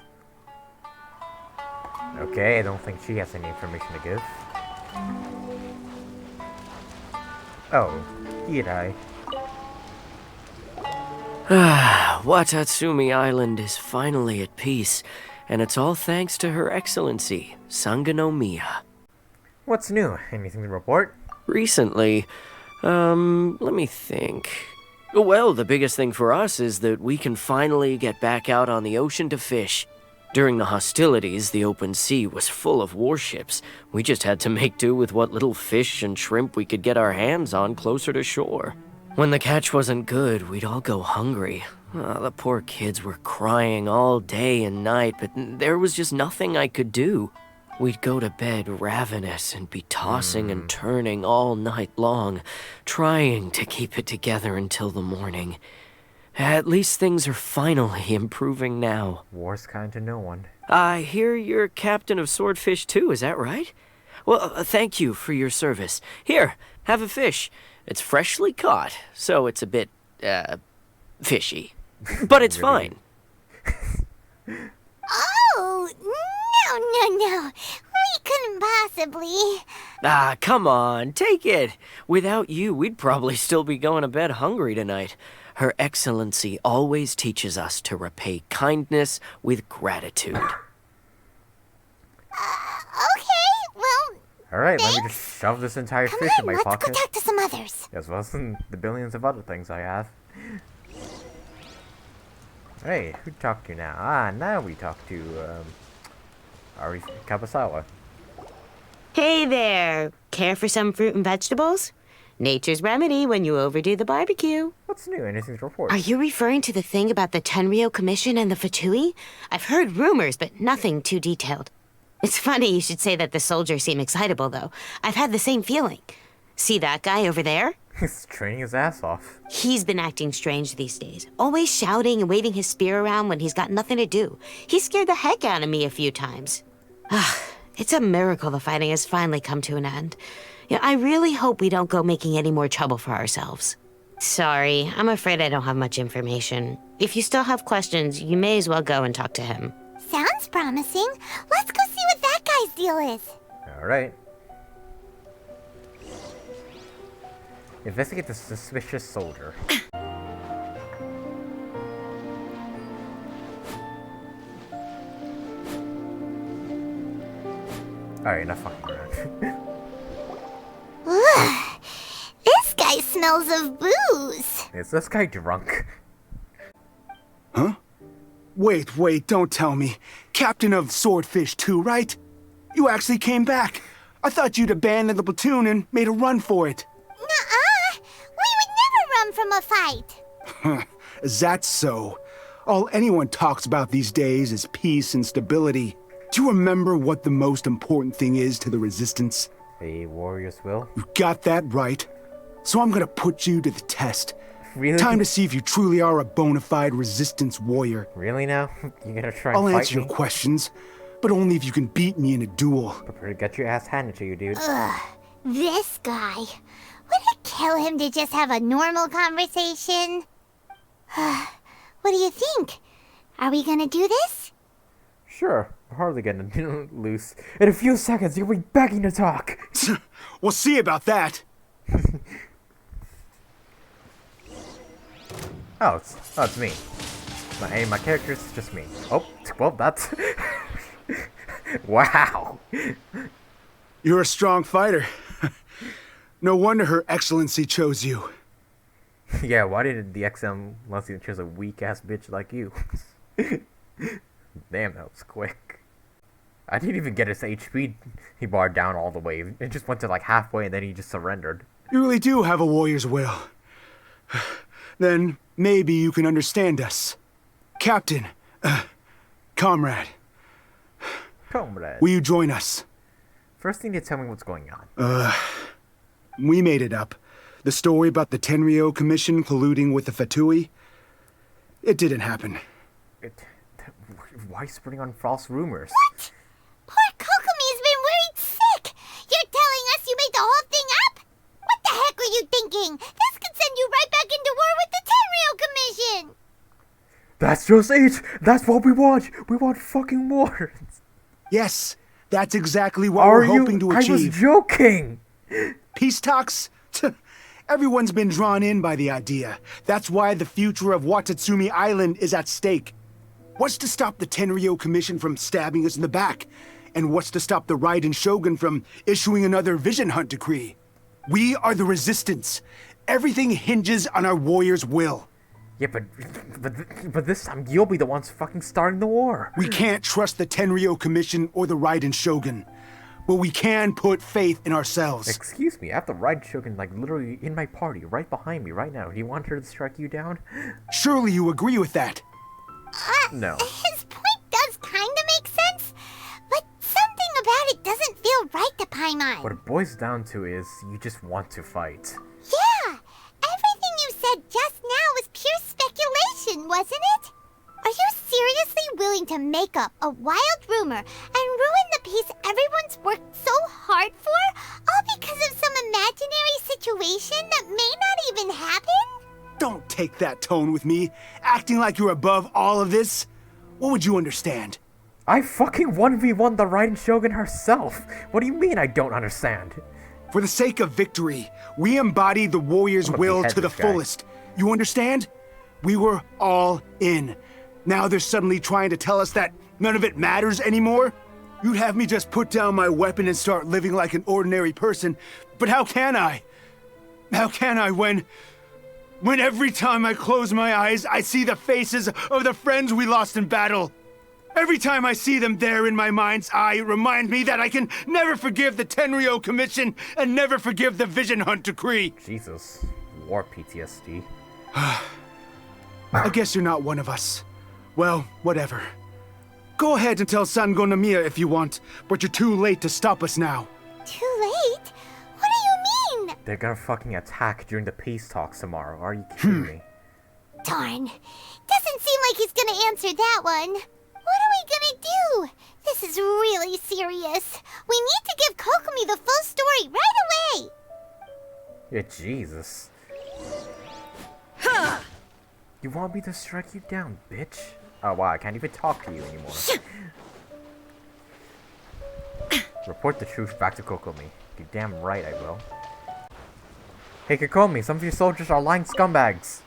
Okay, I don't think she has any information to give. Oh, Irai. Watatsumi Island is finally at peace, and it's all thanks to Her Excellency, Sanganomiya. What's new? Anything to report? Recently, let me think. Well, the biggest thing for us is that we can finally get back out on the ocean to fish. During the hostilities, the open sea was full of warships. We just had to make do with what little fish and shrimp we could get our hands on closer to shore. When the catch wasn't good, we'd all go hungry. The poor kids were crying all day and night, but there was just nothing I could do. We'd go to bed ravenous and be tossing and turning all night long, trying to keep it together until the morning. At least things are finally improving now. War's kind to no one. I hear you're captain of Swordfish too, is that right? Well, thank you for your service. Here, have a fish. It's freshly caught, so it's a bit, fishy. But it's fine. Oh, no. We couldn't possibly. Ah, come on, take it. Without you, we'd probably still be going to bed hungry tonight. Her Excellency always teaches us to repay kindness with gratitude. Okay, well, Alright, let me just shove this entire fish in my pocket. let's go talk to some others. As well as the billions of other things I have. Hey, who talked to now? Ah, now we talk to, Ari Kabasawa. Hey there! Care for some fruit and vegetables? Nature's remedy when you overdo the barbecue. What's new? Anything to report? Are you referring to the thing about the Tenryou Commission and the Fatui? I've heard rumors, but nothing too detailed. It's funny you should say that the soldiers seem excitable, though. I've had the same feeling. See that guy over there? He's training his ass off. He's been acting strange these days. Always shouting and waving his spear around when he's got nothing to do. He scared the heck out of me a few times. It's a miracle the fighting has finally come to an end. Yeah, I really hope we don't go making any more trouble for ourselves. Sorry, I'm afraid I don't have much information. If you still have questions, you may as well go and talk to him. Sounds promising. Let's go see what that guy's deal is. Alright. Investigate the suspicious soldier. Alright, enough fucking around. Ugh, this guy smells of booze. Is this guy drunk? Huh? Wait, don't tell me. Captain of Swordfish 2, right? You actually came back. I thought you'd abandoned the platoon and made a run for it. Nuh-uh. We would never run from a fight. Is that so? All anyone talks about these days is peace and stability. Do you remember what the most important thing is to the Resistance? A warrior's will? You got that right. So I'm gonna put you to the test. Really? Time to see if you truly are a bona fide Resistance warrior. Really now? You gonna try and I'll fight answer me? your questions, but only if you can beat me in a duel. Prepare to get your ass handed to you, dude. Ugh, this guy. Would it kill him to just have a normal conversation? What do you think? Are we gonna do this? Sure, we're hardly gonna lose. In a few seconds, you'll be begging to talk. We'll see about that. Oh, it's me. My character's just me. Oh, well, that's... Wow. You're a strong fighter. No wonder Her Excellency chose you. Yeah, why did the Excellency choose a weak-ass bitch like you? Damn, that was quick. I didn't even get his HP he barred down all the way. It just went to like halfway and then he just surrendered. You really do have a warrior's will. Then maybe you can understand us. Captain, comrade. Will you join us? First thing to tell me what's going on. We made it up. The story about the Tenryou Commission colluding with the Fatui. It didn't happen. Why spreading on false rumors? What? Poor Kokomi's been worried sick. You're telling us you made the whole thing up? What the heck were you thinking? This could send you right back into war with the Tenryou Commission. That's just it. That's what we want. We want fucking war. Yes, that's exactly what we're hoping to achieve. I was joking. Peace talks? Everyone's been drawn in by the idea. That's why the future of Watatsumi Island is at stake. What's to stop the Tenryou Commission from stabbing us in the back? And what's to stop the Raiden Shogun from issuing another Vision Hunt decree? We are the Resistance. Everything hinges on our warrior's will. Yeah, but this time you'll be the ones fucking starting the war. We can't trust the Tenryou Commission or the Raiden Shogun. But we can put faith in ourselves. Excuse me, I have the Raiden Shogun like literally in my party, right behind me right now. Do you want her to strike you down? Surely you agree with that. No. His point does kind of make sense, but something about it doesn't feel right to Paimon. What it boils down to is you just want to fight. Yeah, everything you said just now was pure speculation, wasn't it? Are you seriously willing to make up a wild rumor and ruin the peace everyone's worked so hard for, all because of some imaginary situation that may not even happen? Don't take that tone with me, acting like you're above all of this. What would you understand? I fucking 1v1 the Raiden Shogun herself. What do you mean I don't understand? For the sake of victory, we embodied the warrior's will to the fullest. You understand? We were all in. Now they're suddenly trying to tell us that none of it matters anymore? You'd have me just put down my weapon and start living like an ordinary person, but how can I? How can I when every time I close my eyes, I see the faces of the friends we lost in battle? Every time I see them there in my mind's eye, it reminds me that I can never forgive the Tenryo Commission and never forgive the Vision Hunt Decree. Jesus. War PTSD. I guess you're not one of us. Well, whatever. Go ahead and tell Sanganomiya if you want, but you're too late to stop us now. Too late? What do you mean? They're gonna fucking attack during the peace talks tomorrow. Are you kidding me? Darn. Doesn't seem like he's gonna answer that one. What are we gonna do? This is really serious. We need to give Kokomi the full story right away. Yeah, Jesus. You want me to strike you down, bitch? Oh wow, I can't even talk to you anymore. Report the truth back to Kokomi. You're damn right I will. Hey Kokomi, some of your soldiers are lying scumbags.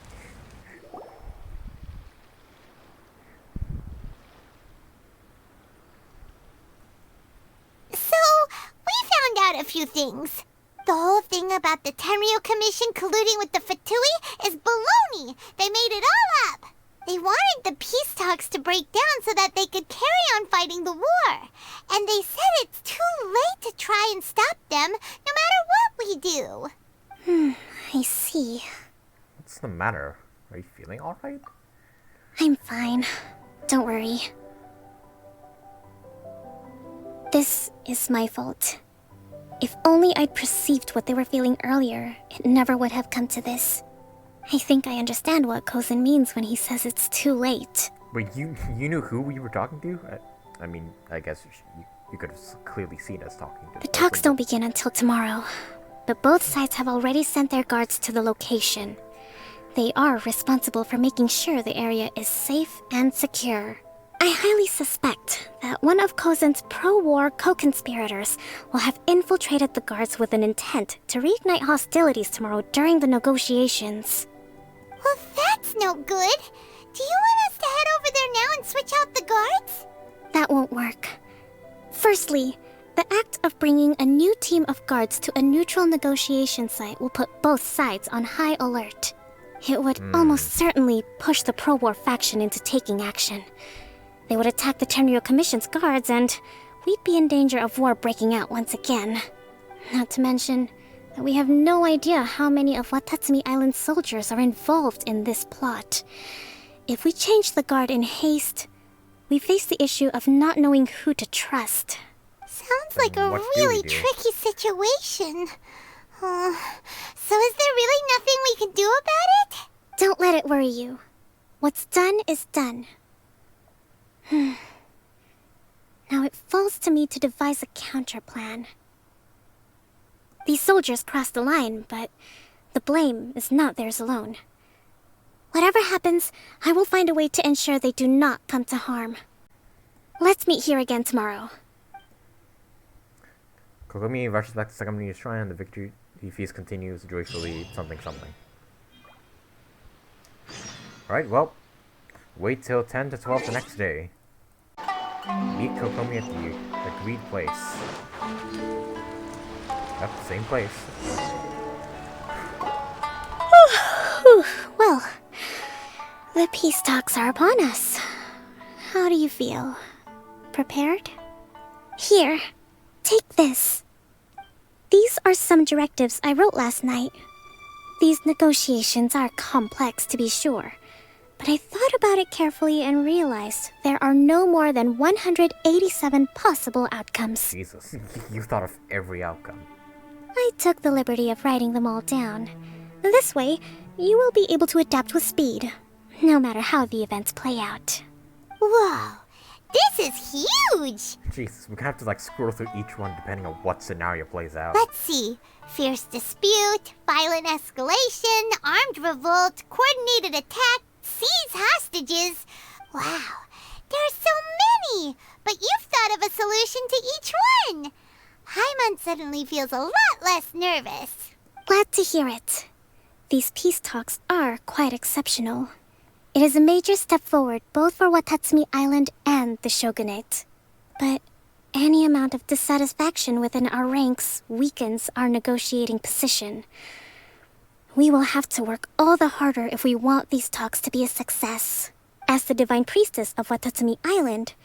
A few things. The whole thing about the Tenryo Commission colluding with the Fatui is baloney. They made it all up. They wanted the peace talks to break down so that they could carry on fighting the war. And they said it's too late to try and stop them, no matter what we do. I see. What's the matter? Are you feeling alright? I'm fine. Don't worry. This is my fault. If only I'd perceived what they were feeling earlier, it never would have come to this. I think I understand what Kozen means when he says it's too late. Wait, you knew who we were talking to? I mean, I guess you could have clearly seen us talking to. The talks don't begin until tomorrow, but both sides have already sent their guards to the location. They are responsible for making sure the area is safe and secure. I highly suspect that one of Kozen's pro-war co-conspirators will have infiltrated the guards with an intent to reignite hostilities tomorrow during the negotiations. Well, that's no good. Do you want us to head over there now and switch out the guards? That won't work. Firstly, the act of bringing a new team of guards to a neutral negotiation site will put both sides on high alert. It would almost certainly push the pro-war faction into taking action. They would attack the Tenryo Commission's guards, and we'd be in danger of war breaking out once again. Not to mention that we have no idea how many of Watatsumi Island's soldiers are involved in this plot. If we change the guard in haste, we face the issue of not knowing who to trust. Sounds like a really tricky situation. So is there really nothing we can do about it? Don't let it worry you. What's done is done. Now it falls to me to devise a counter-plan. These soldiers crossed the line, but the blame is not theirs alone. Whatever happens, I will find a way to ensure they do not come to harm. Let's meet here again tomorrow. Kokomi rushes back to Sanganomiya's shrine, and the victory feast continues joyfully, something. Alright, well, wait till 10 to 12 the next day. Meet Kokomi at the agreed place. Yep, same place. Well, the peace talks are upon us. How do you feel? Prepared? Here, take this. These are some directives I wrote last night. These negotiations are complex, to be sure, but I thought about it carefully and realized there are no more than 187 possible outcomes. Jesus, you thought of every outcome. I took the liberty of writing them all down. This way, you will be able to adapt with speed, no matter how the events play out. Whoa, This is huge! Jesus, we're gonna have to like scroll through each one depending on what scenario plays out. Let's see. Fierce dispute, violent escalation, armed revolt, coordinated attack, seize hostages. Wow, there are so many! But you've thought of a solution to each one! Paimon suddenly feels a lot less nervous. Glad to hear it. These peace talks are quite exceptional. It is a major step forward both for Watatsumi Island and the Shogunate. But any amount of dissatisfaction within our ranks weakens our negotiating position. We will have to work all the harder if we want these talks to be a success. As the Divine Priestess of Watatsumi Island,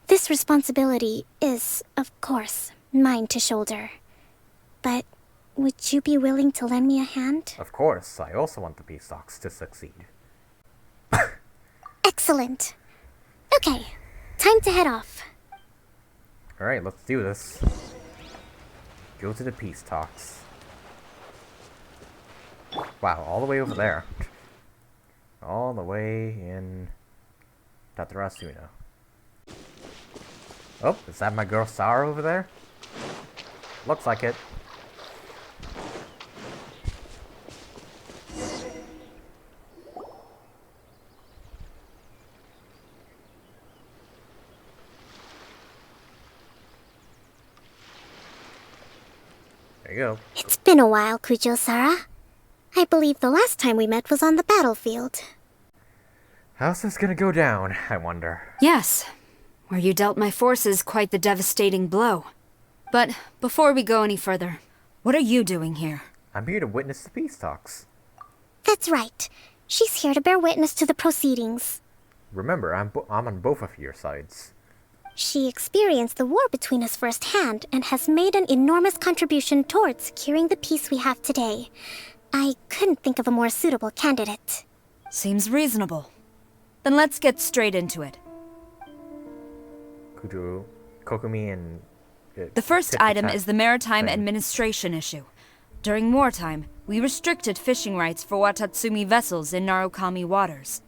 this responsibility is, of course, mine to shoulder. But would you be willing to lend me a hand? Of course, I also want the peace talks to succeed. Excellent. Okay, time to head off. Alright, let's do this. Go to the peace talks. Wow, all the way over there. All the way in Tatarasuna. Oh, is that my girl Sarah over there? Looks like it. There you go. It's been a while, Kujo-Sara. I believe the last time we met was on the battlefield. How's this gonna go down, I wonder? Yes, where you dealt my forces quite the devastating blow. But before we go any further, what are you doing here? I'm here to witness the peace talks. That's right. She's here to bear witness to the proceedings. Remember, I'm on both of your sides. She experienced the war between us firsthand and has made an enormous contribution towards securing the peace we have today. I couldn't think of a more suitable candidate. Seems reasonable. Then let's get straight into it. Kujo, Kokomi, and... The first item is the maritime administration issue. During wartime, we restricted fishing rights for Watatsumi vessels in Narukami waters.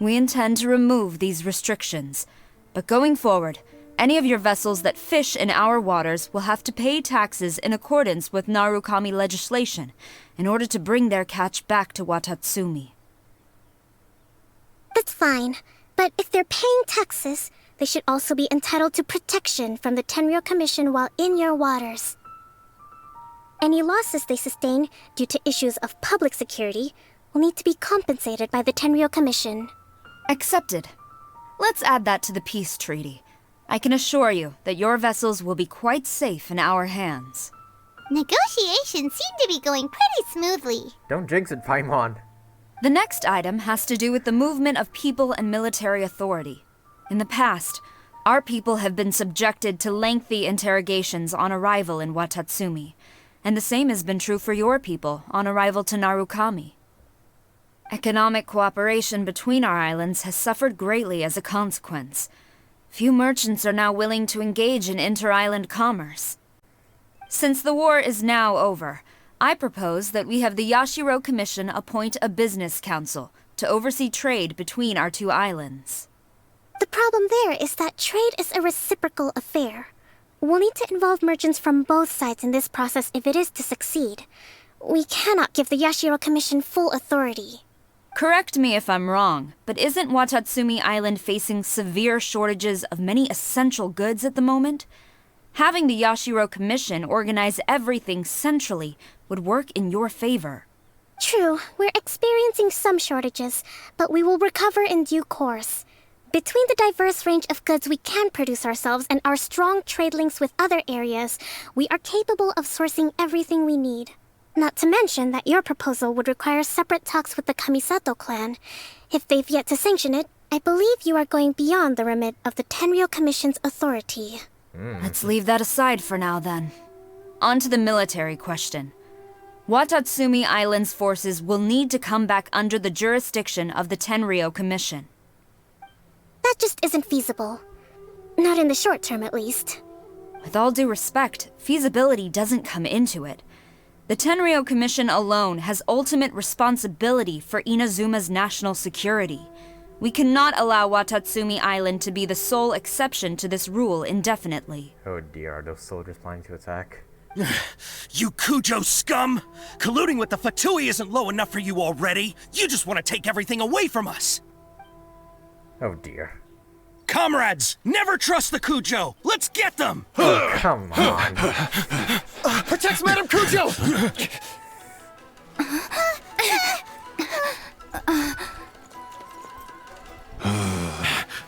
We intend to remove these restrictions, but going forward, any of your vessels that fish in our waters will have to pay taxes in accordance with Narukami legislation in order to bring their catch back to Watatsumi. That's fine, but if they're paying taxes, they should also be entitled to protection from the Tenryou Commission while in your waters. Any losses they sustain due to issues of public security will need to be compensated by the Tenryou Commission. Accepted. Let's add that to the peace treaty. I can assure you that your vessels will be quite safe in our hands. Negotiations seem to be going pretty smoothly. Don't jinx it, Paimon. The next item has to do with the movement of people and military authority. In the past, our people have been subjected to lengthy interrogations on arrival in Watatsumi, and the same has been true for your people on arrival to Narukami. Economic cooperation between our islands has suffered greatly as a consequence. Few merchants are now willing to engage in inter-island commerce. Since the war is now over, I propose that we have the Yashiro Commission appoint a business council to oversee trade between our two islands. The problem there is that trade is a reciprocal affair. We'll need to involve merchants from both sides in this process if it is to succeed. We cannot give the Yashiro Commission full authority. Correct me if I'm wrong, but isn't Watatsumi Island facing severe shortages of many essential goods at the moment? Having the Yashiro Commission organize everything centrally would work in your favor. True, we're experiencing some shortages, but we will recover in due course. Between the diverse range of goods we can produce ourselves and our strong trade links with other areas, we are capable of sourcing everything we need. Not to mention that your proposal would require separate talks with the Kamisato clan. If they've yet to sanction it, I believe you are going beyond the remit of the Tenryou Commission's authority. Let's leave that aside for now, then. On to the military question. Watatsumi Island's forces will need to come back under the jurisdiction of the Tenryou Commission. That just isn't feasible. Not in the short term, at least. With all due respect, feasibility doesn't come into it. The Tenryou Commission alone has ultimate responsibility for Inazuma's national security. We cannot allow Watatsumi Island to be the sole exception to this rule indefinitely. Oh dear, are those soldiers planning to attack? You Kujo scum! Colluding with the Fatui isn't low enough for you already. You just want to take everything away from us. Oh dear. Comrades, never trust the Kujo! Let's get them! Oh, come on. Protect Madame Kujo!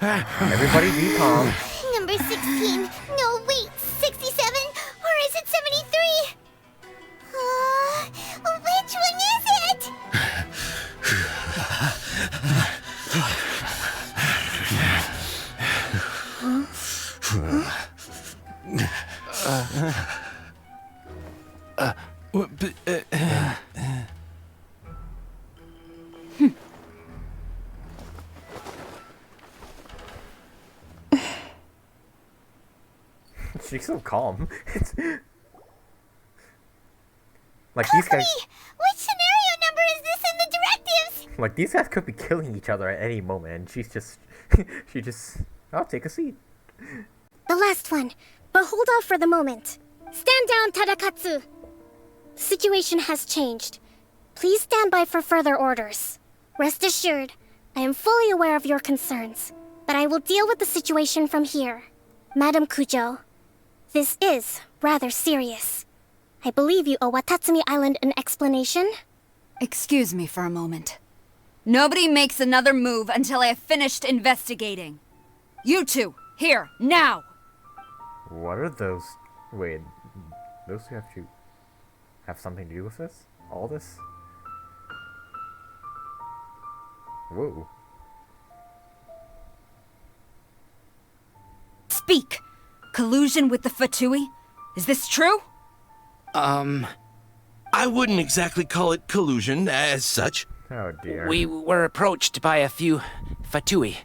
Everybody be calm. Number 16. No, wait. 67? Or is it 73? Which one is it? She's so calm. Like these guys. Which scenario number is this in the directives? Like these guys could be killing each other at any moment, and she's just, I'll take a seat. The last one, but hold off for the moment. Stand down, Tadakatsu. The situation has changed. Please stand by for further orders. Rest assured, I am fully aware of your concerns, but I will deal with the situation from here. Madam Kujo, this is rather serious. I believe you owe Watatsumi Island an explanation. Excuse me for a moment. Nobody makes another move until I have finished investigating. You two, here, now! What are those? Wait, those two have something to do with this? All this? Whoa. Speak! Collusion with the Fatui? Is this true? I wouldn't exactly call it collusion as such. Oh dear. We were approached by a few Fatui.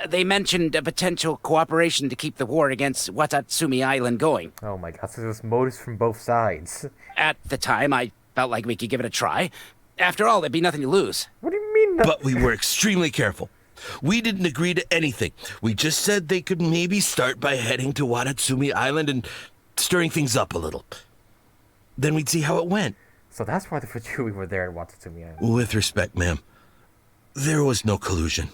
They mentioned a potential cooperation to keep the war against Watatsumi Island going. Oh my god, so there's motives from both sides. At the time, I felt like we could give it a try. After all, there'd be nothing to lose. What do you mean? But we were extremely careful. We didn't agree to anything. We just said they could maybe start by heading to Watatsumi Island and stirring things up a little. Then we'd see how it went. So that's why the Fatui were there at Watatsumi Island. With respect, ma'am, there was no collusion.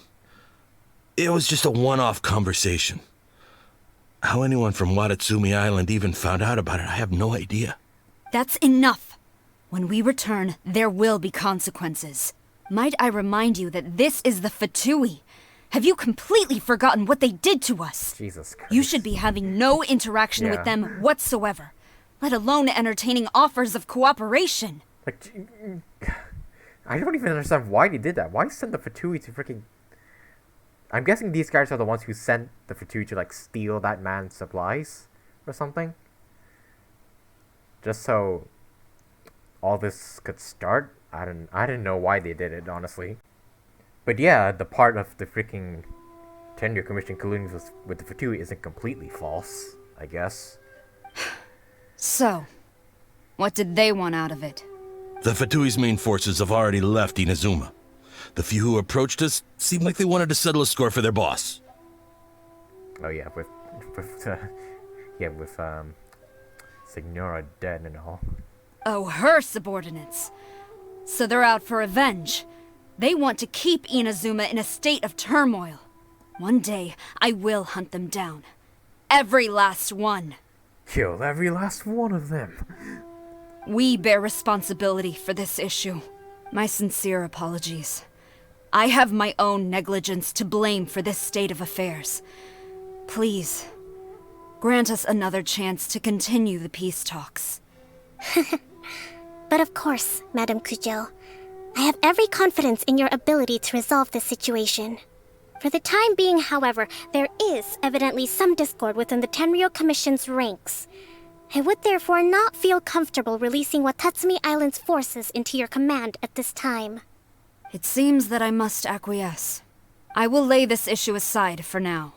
It was just a one-off conversation. How anyone from Watatsumi Island even found out about it, I have no idea. That's enough. When we return, there will be consequences. Might I remind you that this is the Fatui? Have you completely forgotten what they did to us? Jesus Christ. You should be having no interaction with them whatsoever, let alone entertaining offers of cooperation. Like, I don't even understand why they did that. Why send the Fatui to freaking... I'm guessing these guys are the ones who sent the Fatui to, like, steal that man's supplies or something? Just so all this could start? I didn't know why they did it, honestly. But yeah, the part of the freaking Tenryo Commission colluding with the Fatui isn't completely false, I guess. So, what did they want out of it? The Fatui's main forces have already left Inazuma. The few who approached us seemed like they wanted to settle a score for their boss. Oh yeah, with Signora dead and all. Oh, her subordinates. So they're out for revenge. They want to keep Inazuma in a state of turmoil. One day, I will hunt them down. Every last one. Kill every last one of them. We bear responsibility for this issue. My sincere apologies. I have my own negligence to blame for this state of affairs. Please, grant us another chance to continue the peace talks. But of course, Madam Kujo, I have every confidence in your ability to resolve this situation. For the time being, however, there is evidently some discord within the Tenryo Commission's ranks. I would therefore not feel comfortable releasing Watatsumi Island's forces into your command at this time. It seems that I must acquiesce. I will lay this issue aside for now.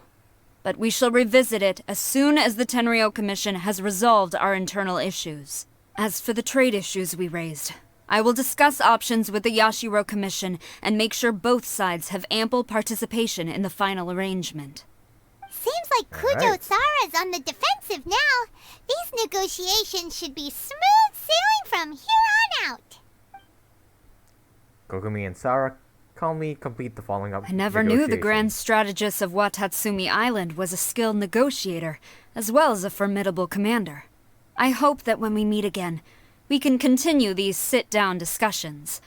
But we shall revisit it as soon as the Tenryo Commission has resolved our internal issues. As for the trade issues we raised, I will discuss options with the Yashiro Commission and make sure both sides have ample participation in the final arrangement. Seems like Kujo Sara's on the defensive now. These negotiations should be smooth sailing from here on out. Kokomi and Sara calmly complete the following up. I never knew the grand strategist of Watatsumi Island was a skilled negotiator, as well as a formidable commander. I hope that when we meet again, we can continue these sit-down discussions.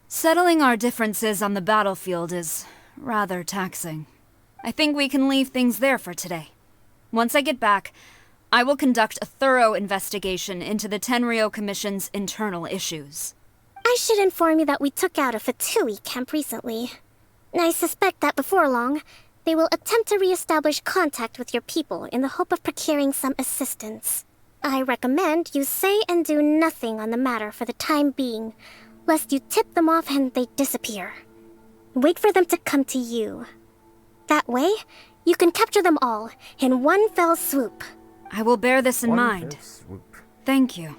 Settling our differences on the battlefield is rather taxing. I think we can leave things there for today. Once I get back, I will conduct a thorough investigation into the Tenryou Commission's internal issues. I should inform you that we took out a Fatui camp recently. I suspect that before long, they will attempt to re-establish contact with your people in the hope of procuring some assistance. I recommend you say and do nothing on the matter for the time being, lest you tip them off and they disappear. Wait for them to come to you. That way, you can capture them all in one fell swoop. I will bear this in mind. Thank you.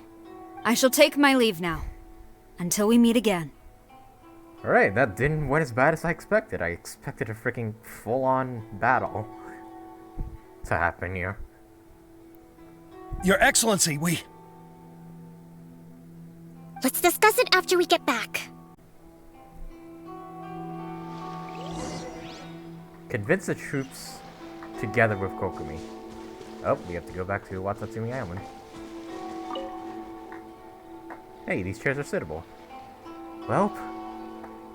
I shall take my leave now. Until we meet again. Alright, that didn't went as bad as I expected. I expected a freaking full-on battle to happen here. Your Excellency, we... Let's discuss it after we get back. Convince the troops together with Kokomi. Oh, we have to go back to Watatsumi Island. Hey, these chairs are sittable. Well,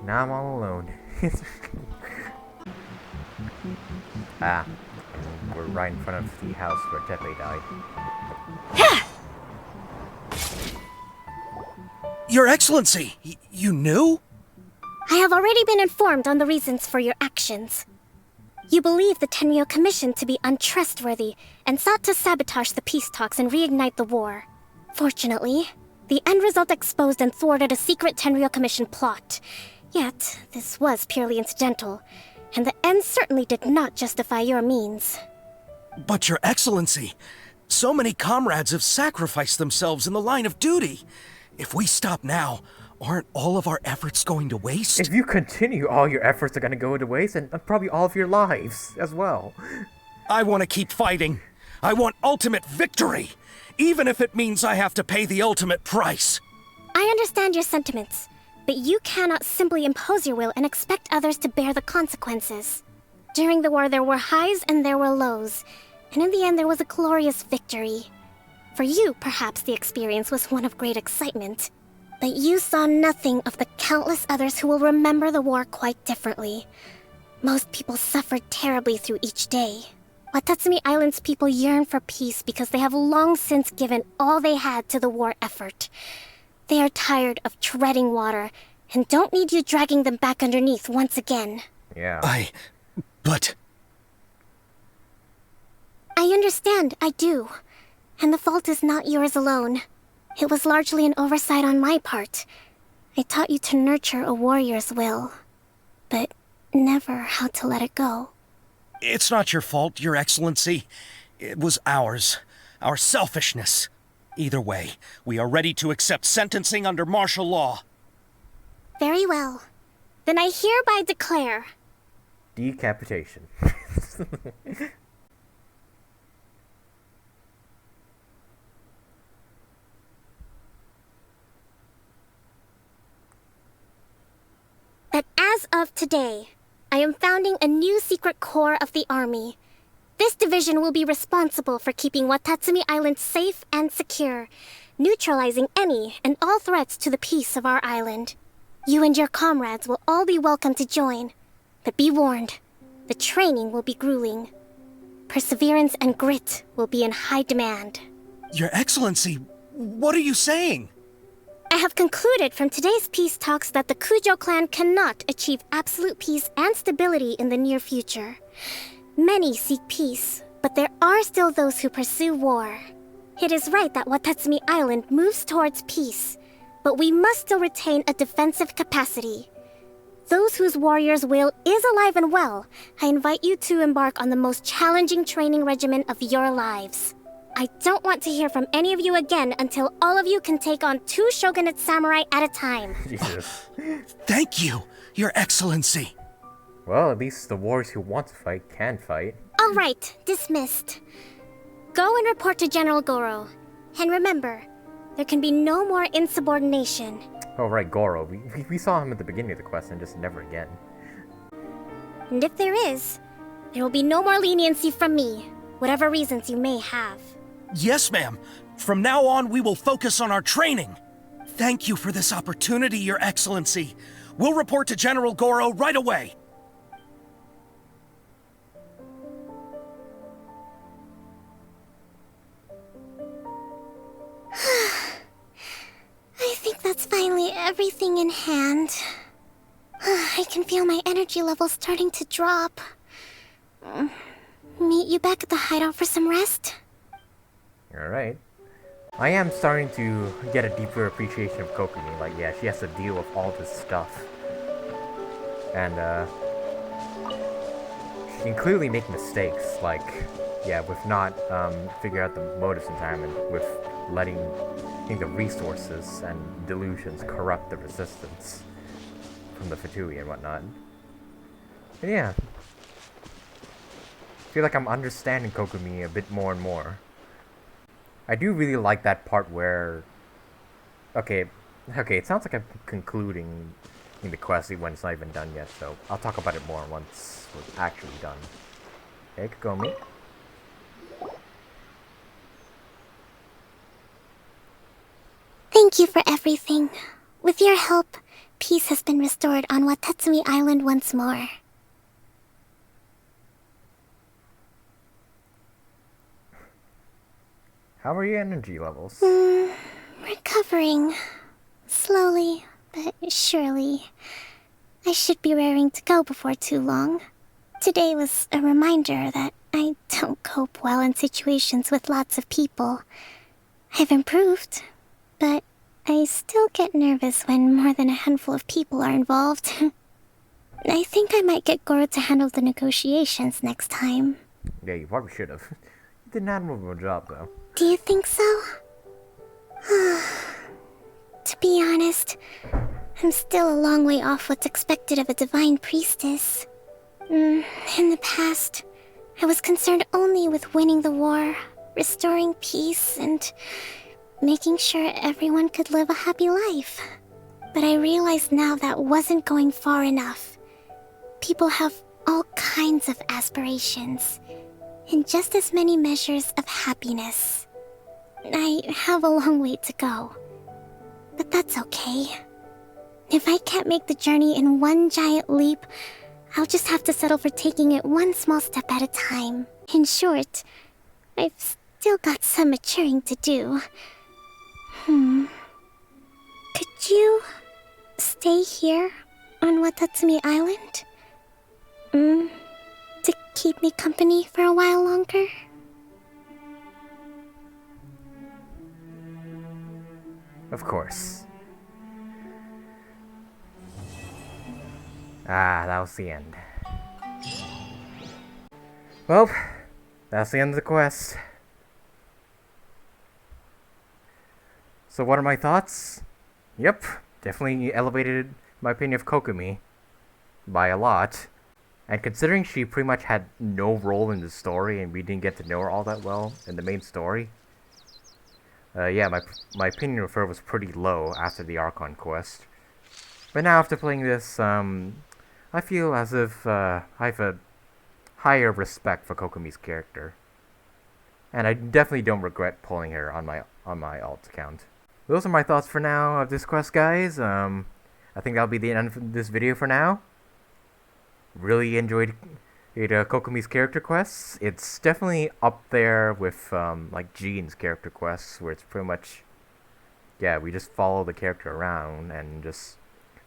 now I'm all alone. Ah, and we're right in front of the house where Tepe died. Your Excellency, you knew? I have already been informed on the reasons for your actions. You believe the Tenryou Commission to be untrustworthy and sought to sabotage the peace talks and reignite the war. Fortunately, the end result exposed and thwarted a secret Tenryou Commission plot. Yet, this was purely incidental, and the end certainly did not justify your means. But Your Excellency, so many comrades have sacrificed themselves in the line of duty. If we stop now, aren't all of our efforts going to waste? If you continue, all your efforts are going to go to waste, and probably all of your lives as well. I want to keep fighting. I want ultimate victory, even if it means I have to pay the ultimate price. I understand your sentiments, but you cannot simply impose your will and expect others to bear the consequences. During the war, there were highs and there were lows, and in the end, there was a glorious victory. For you, perhaps the experience was one of great excitement. But you saw nothing of the countless others who will remember the war quite differently. Most people suffered terribly through each day. Watatsumi Island's people yearn for peace because they have long since given all they had to the war effort. They are tired of treading water and don't need you dragging them back underneath once again. Yeah. But... I understand, I do. And the fault is not yours alone. It was largely an oversight on my part. I taught you to nurture a warrior's will, but never how to let it go. It's not your fault, Your Excellency. It was ours. Our selfishness. Either way, we are ready to accept sentencing under martial law. Very well. Then I hereby declare... Decapitation. That as of today, I am founding a new secret corps of the army. This division will be responsible for keeping Watatsumi Island safe and secure, neutralizing any and all threats to the peace of our island. You and your comrades will all be welcome to join, but be warned, the training will be grueling. Perseverance and grit will be in high demand. Your Excellency, what are you saying? I have concluded from today's peace talks that the Kujo clan cannot achieve absolute peace and stability in the near future. Many seek peace, but there are still those who pursue war. It is right that Watatsumi Island moves towards peace, but we must still retain a defensive capacity. Those whose warrior's will is alive and well, I invite you to embark on the most challenging training regimen of your lives. I don't want to hear from any of you again until all of you can take on 2 shogunate samurai at a time. Jesus. Thank you, Your Excellency. Well, at least the warriors who want to fight can fight. All right, dismissed. Go and report to General Goro. And remember, there can be no more insubordination. Oh right, Goro. We saw him at the beginning of the quest and just never again. And if there is, there will be no more leniency from me, whatever reasons you may have. Yes, ma'am. From now on, we will focus on our training. Thank you for this opportunity, Your Excellency. We'll report to General Goro right away. I think that's finally everything in hand. I can feel my energy levels starting to drop. Meet you back at the hideout for some rest? Alright. I am starting to get a deeper appreciation of Kokomi. Like, yeah, she has to deal with all this stuff. And, she can clearly make mistakes, like, yeah, with not, figure out the motives in time, and with letting the resources and delusions corrupt the resistance from the Fatui and whatnot. But yeah. I feel like I'm understanding Kokomi a bit more and more. I do really like that part where... Okay, it sounds like I'm concluding in the quest when it's not even done yet, so I'll talk about it more once it's actually done. Okay, Kokomi. Thank you for everything. With your help, peace has been restored on Watatsumi Island once more. How are your energy levels? Recovering. Slowly, but surely. I should be raring to go before too long. Today was a reminder that I don't cope well in situations with lots of people. I've improved, but I still get nervous when more than a handful of people are involved. I think I might get Goro to handle the negotiations next time. Yeah, you probably should have. You did an admirable job, though. Do you think so? To be honest, I'm still a long way off what's expected of a divine priestess. In the past, I was concerned only with winning the war, restoring peace, and making sure everyone could live a happy life. But I realize now that wasn't going far enough. People have all kinds of aspirations, and just as many measures of happiness. I have a long way to go, but that's okay. If I can't make the journey in one giant leap, I'll just have to settle for taking it one small step at a time. In short, I've still got some maturing to do. Could you stay here on Watatsumi Island? To keep me company for a while longer? Of course. That was the end. Well, that's the end of the quest. So what are my thoughts? Yep, definitely elevated my opinion of Kokomi by a lot. And considering she pretty much had no role in the story and we didn't get to know her all that well in the main story, yeah, my opinion of her was pretty low after the Archon quest. But now after playing this, I feel as if I have a higher respect for Kokomi's character. And I definitely don't regret pulling her on my alt account. Those are my thoughts for now of this quest, guys. I think that'll be the end of this video for now. Really enjoyed Kokomi's character quests. It's definitely up there with like Jean's character quests, where it's pretty much, yeah, we just follow the character around and just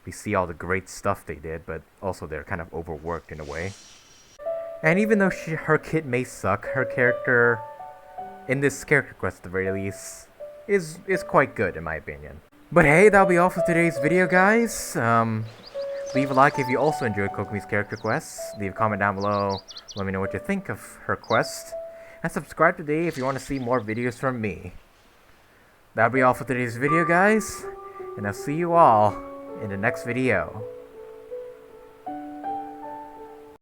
we see all the great stuff they did, but also they're kind of overworked in a way. And even though her kit may suck, her character in this character quest at the very least is quite good in my opinion. But hey, that'll be all for today's video, guys. Leave a like if you also enjoyed Kokomi's character quests. Leave a comment down below. Let me know what you think of her quest. and subscribe today if you want to see more videos from me. That'll be all for today's video, guys, and I'll see you all in the next video.